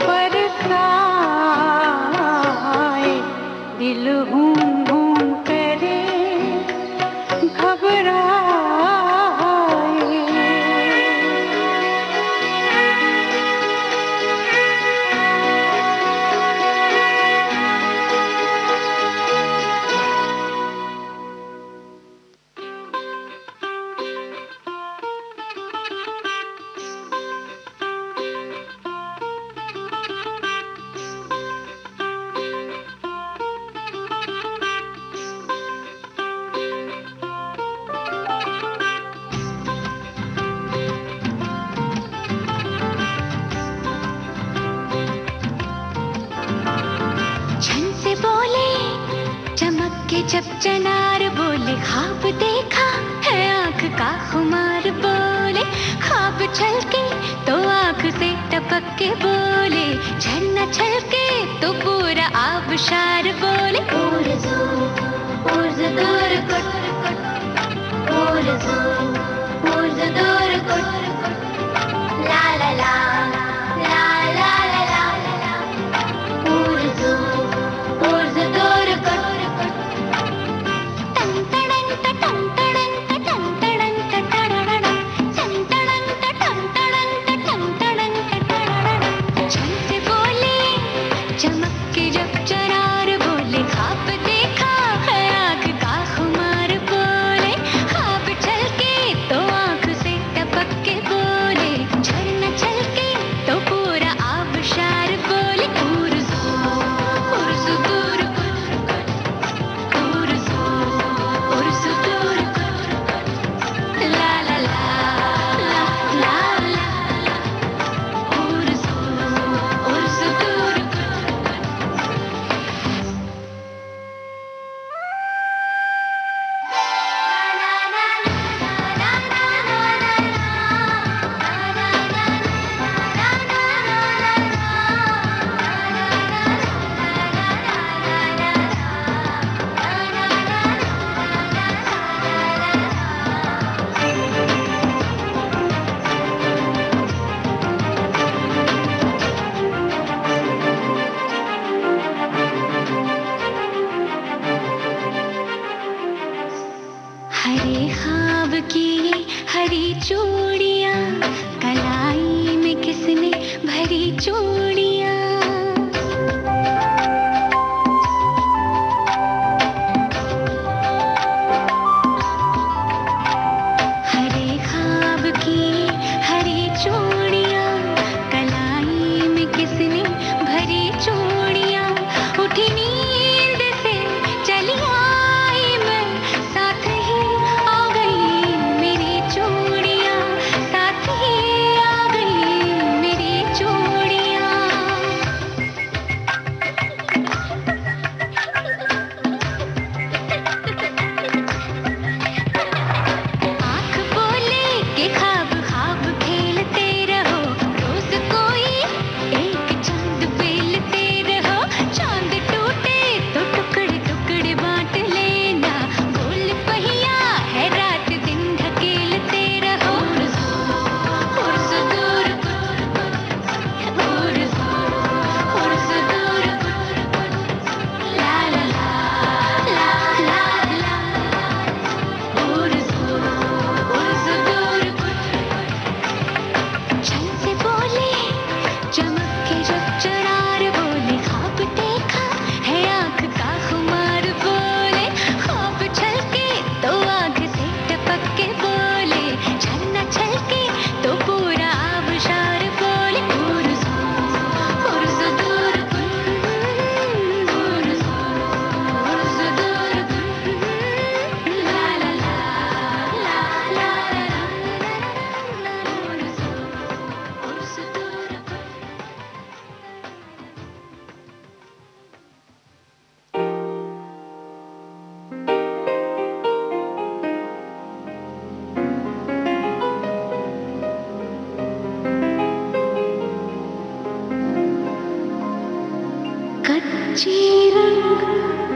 बरसाए। दिल हुम हुम करे, घबराए। के जब चनार बोले ख्वाब देखा है आंख का खुमार बोले ख्वाब छलके तो आंख से टपक के बोले झरना छलके तो पूरा आबशार बोले दूर ला ला ला ला ला ला ला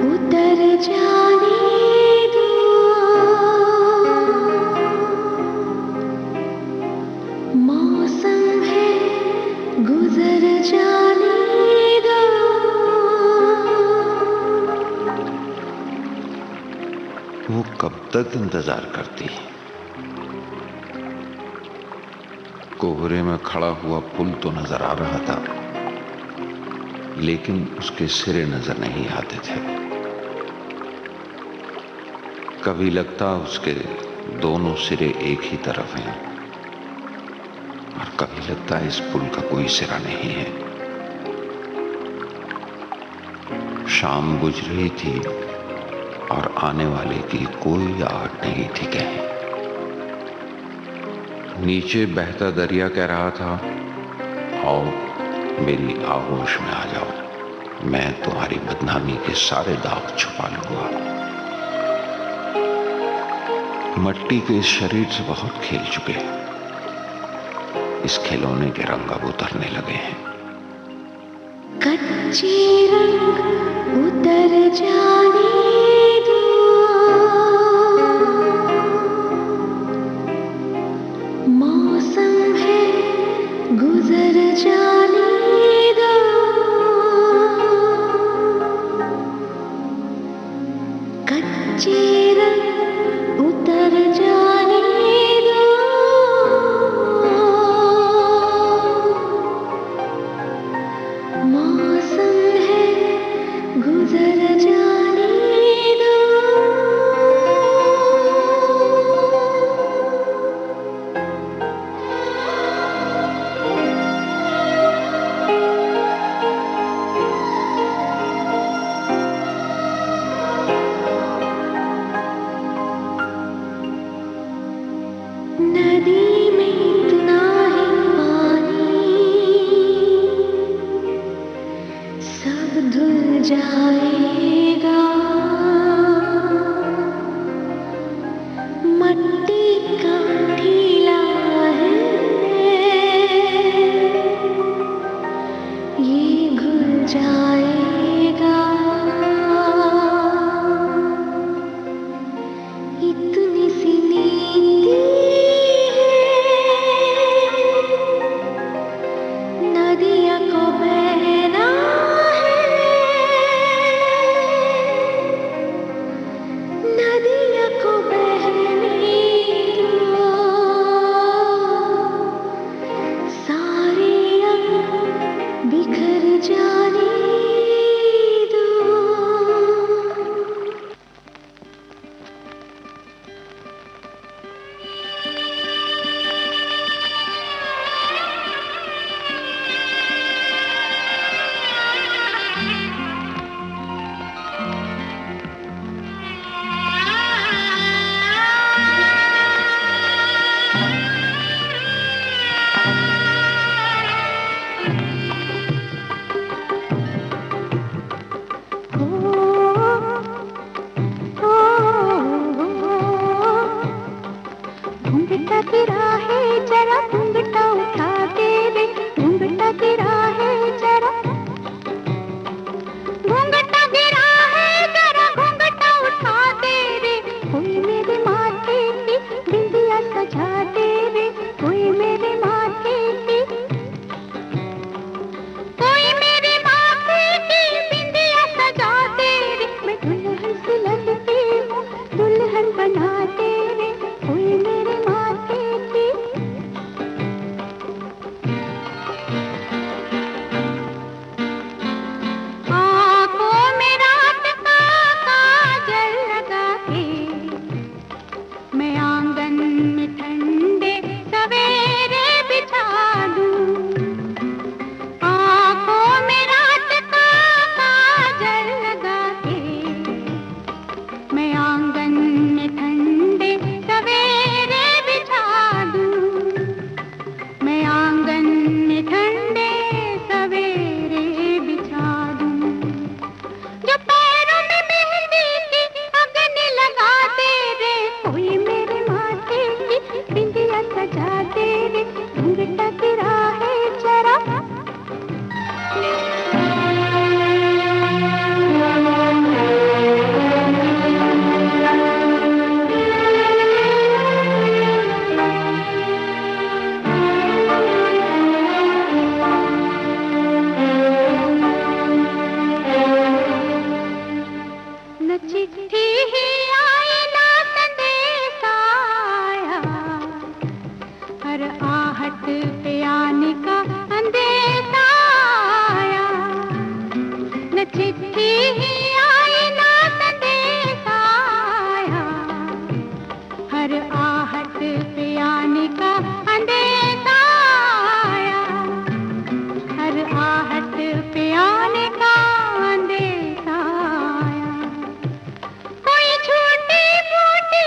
उतर जाने दो, मौसम है गुजर जाने दो। वो कब तक इंतजार करती? कोहरे में खड़ा हुआ पुल तो नजर आ रहा था, लेकिन उसके सिरे नजर नहीं आते थे। कभी लगता उसके दोनों सिरे एक ही तरफ हैं, और कभी लगता इस पुल का कोई सिरा नहीं है। शाम बुझ रही थी और आने वाले की कोई आहट नहीं थी कहीं। नीचे बहता दरिया कह रहा था, आओ मेरी आगोश में आ जाओ, मैं तुम्हारी बदनामी के सारे दाग छुपा लूंगा। मट्टी के इस शरीर से बहुत खेल चुके हैं। इस खिलौने के रंग अब उतरने लगे हैं। कच्चे रंग उतर जाने दो, मौसम है गुजर जाने दो, कच्चे रंग उतर जाने दो, मौसम है गुजर जाने दो। नदी में इतना है पानी, सब धुल जाएगा, मट्टी का ढीला है, ये घुल जाएगा, इतनी सी नीति नदियाँ को बहना है, नदियाँ को बहने दो, सारे रंग बिखर जाने दो। घूंघटा गिरा है जरा घूंघटा उठा दे रे, घूंघटा गिरा है जरा, घूंघटा गिरा है जरा घूंघटा उठा दे रे, कोई मेरे माथे की बिंदिया सजा दे रे, कोई मेरे माथे की, कोई मेरे माथे की बिंदिया सजा दे रे, मैं दुल्हन सी लगती हूँ दुल्हन बना दे रे, कोई मेरे माथे की। आँखों में रात का काजल लगा के मैं आंगन में ठंडे सवेरे बिछा दूं, आँखों में रात का काजल लगा के मैं आंगन में ठंडे सवेरे बिछा दूं, मैं आंगन में ठंडे सवेरे बिछा दूं, जो पैरों में मेहंदी की अगन लगा दे रे, कोई मेरे माथे की बिंदिया सजा दे रे, घूंघटा गिरा है जरा, न चिट्ठी ही आई ना संदेश आया, हर आहट पे आने का अंदेशा आया, न चिट्ठी ही आई ना संदेश आया, हर आहट पे आने का अंदेशा आया, हर आहट पे आने का अंदेशा आया, कोई छोटी फूटी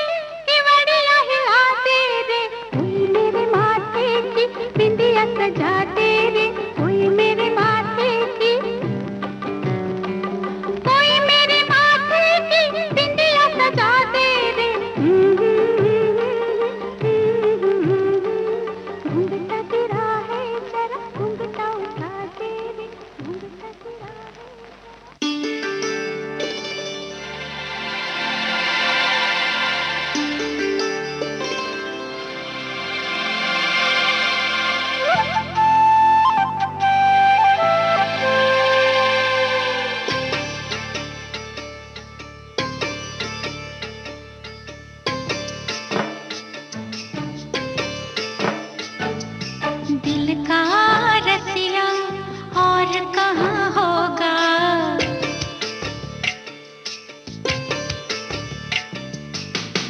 केवड़िया हिला दे रे, कोई मेरे माथे की बिंदिया सजा दे रे, कोई मेरे माथे की, कोई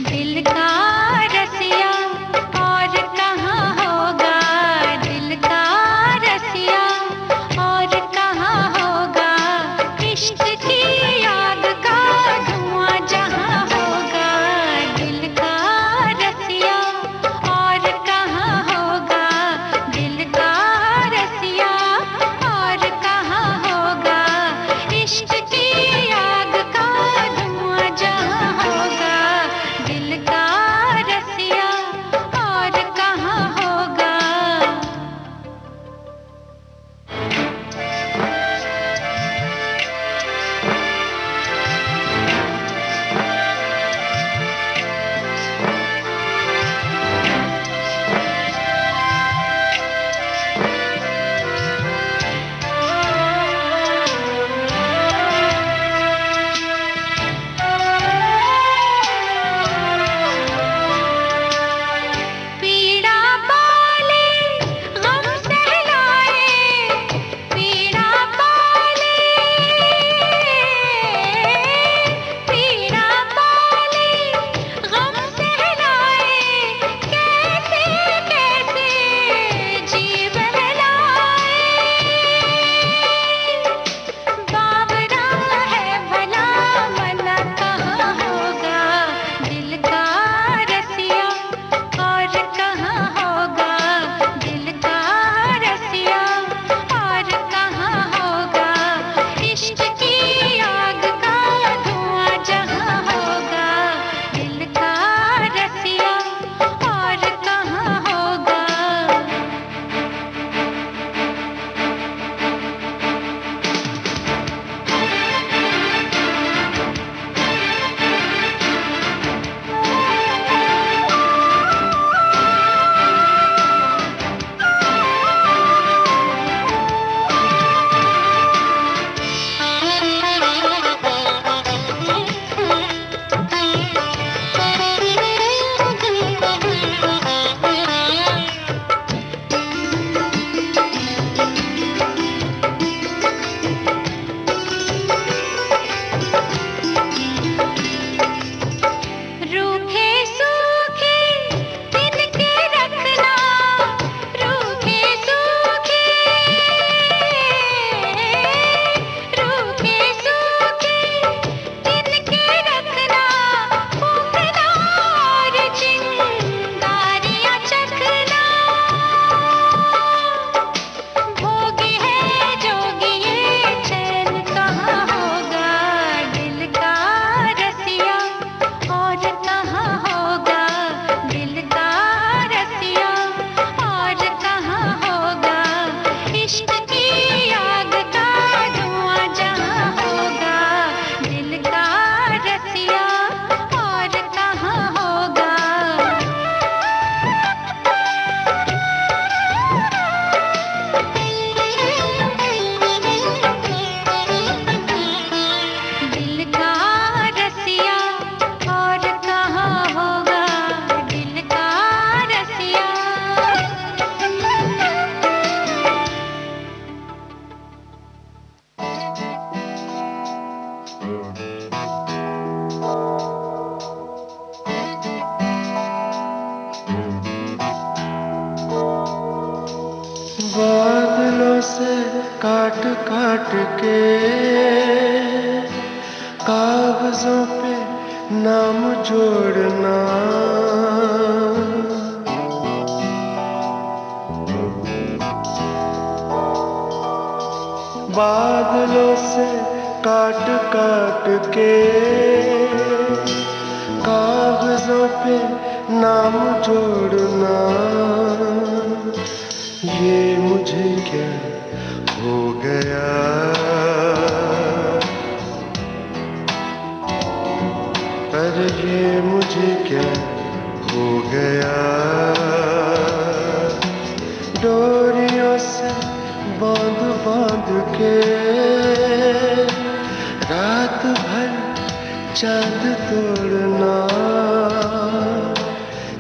दिल का रसिया और कहाँ होगा, दिल का रसिया और कहाँ होगा, इश्क की आग का धुआं जहाँ होगा, दिल का रसिया और कहाँ होगा, दिल का रसिया और कहाँ होगा, इश्क की आग का धुआं जहाँ होगा, दिल का रसिया और कहाँ होगा। पीड़ा पाले गम सहलाए, पीड़ा पाले, पीड़ा पाले गम सहलाए, कैसे कैसे जी बहलाए, बावरा है भला मना कहाँ होगा, दिल का रसिया और कहाँ होगा, दिल का रसिया और कहाँ होगा, इश्क की आग का धुआं जहाँ होगा, दिल का रसिया और कहाँ होगा। रूखे सूखे तिनके रखना, रूखे सूखे, रूखे सूखे तिनके रखना, फूकना और चिंगारियाँ चखना, भोगी है जोगी ये चैन कहाँ होगा, दिल का रसिया और कहाँ होगा, दिल का रसिया और कहाँ होगा, इश्क की आग का धुआं जहाँ होगा, दिल का रसिया और कहाँ होगा। दिल का रसिया और कहाँ होगा, दिल का रसिया। बादलों से काट काट के कागजों पे नाम जोड़ना, बादलों से काट काट के कागजों पे नाम जोड़ना, ये मुझे क्या हो गया, अरे ये मुझे क्या हो गया, डोरियों से बांध बांध के रात भर चांद तोड़ना,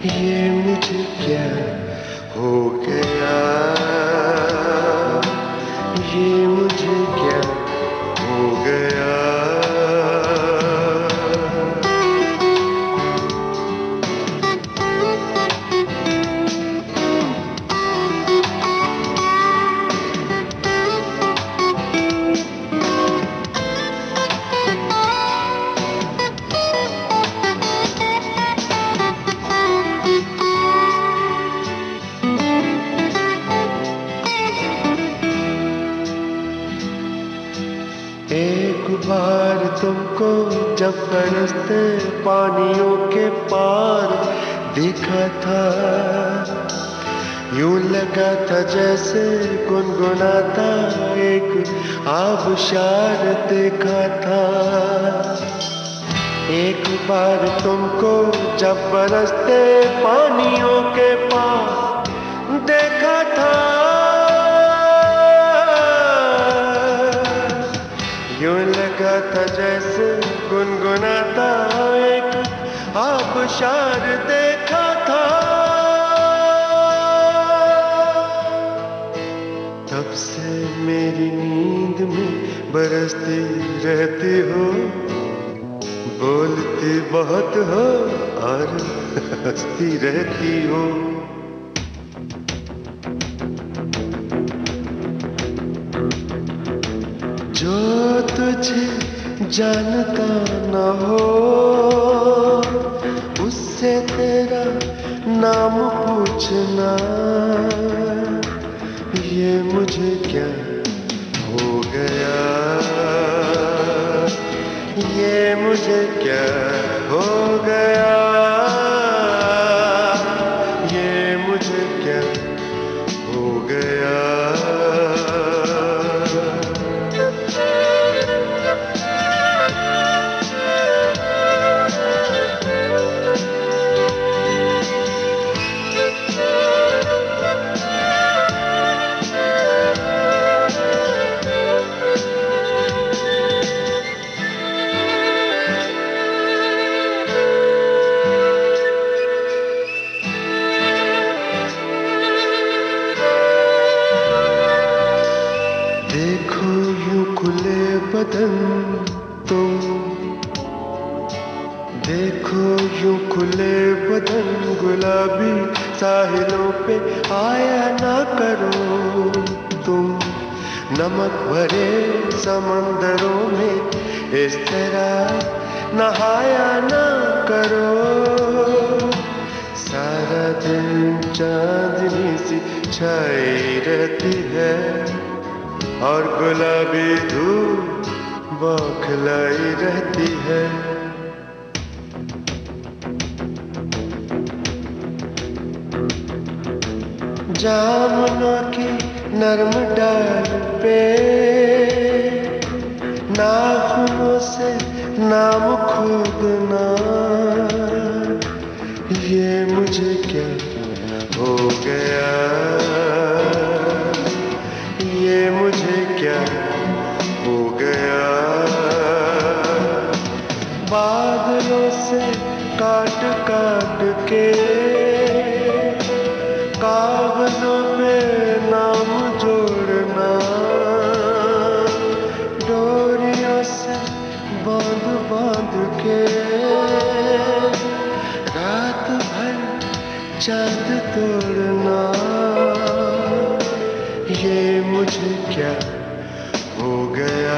ये मुझे क्या हो गया, ये मुझे क्या हो गया। बरसते पानियों के पार देखा था, यूं लगा था जैसे गुनगुनाता एक आबशार देखा था। एक बार तुमको जब बरसते पानियों के पार देखा था, यूं लगा था जैसे गुनगुनाता एक आबशार देखा था। तब से मेरी नींद में बरसती रहती हो, बोलती बहुत हो और हंसती रहती हो। जो तुझे जानता न हो उससे तेरा नाम पूछना, ये मुझे क्या हो गया, ये मुझे क्या हो गया, ये मुझे क्या हो गया। देखो यूं खुले बदन तुम, देखो यूं खुले बदन गुलाबी साहिलों पे आया ना करो तुम, नमक भरे समंदरों में इस तरह नहाया ना करो। सारा दिन चांदनी सी छाई रहती है और गुलाबी धूप बौखलाई रहती है। जामुनों की नरम डाल पे नाखूनों से नाम खोदना, ये मुझे क्या हो गया, ये मुझे क्या हो गया। बादलों से काट काट के कागजों पे नाम जोड़ना, डोरियों से बांध बांध के रात भर चांद तोड़ना, ये मुझे क्या हो गया।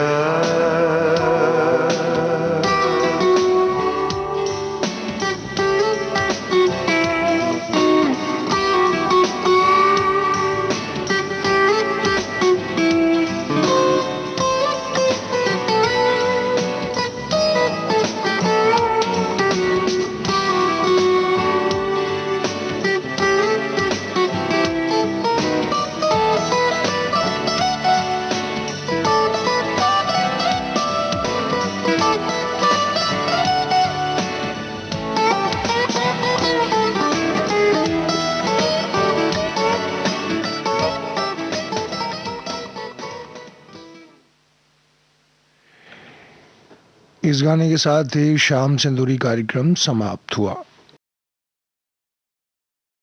इस गाने के साथ ही शाम सिंदूरी कार्यक्रम समाप्त हुआ।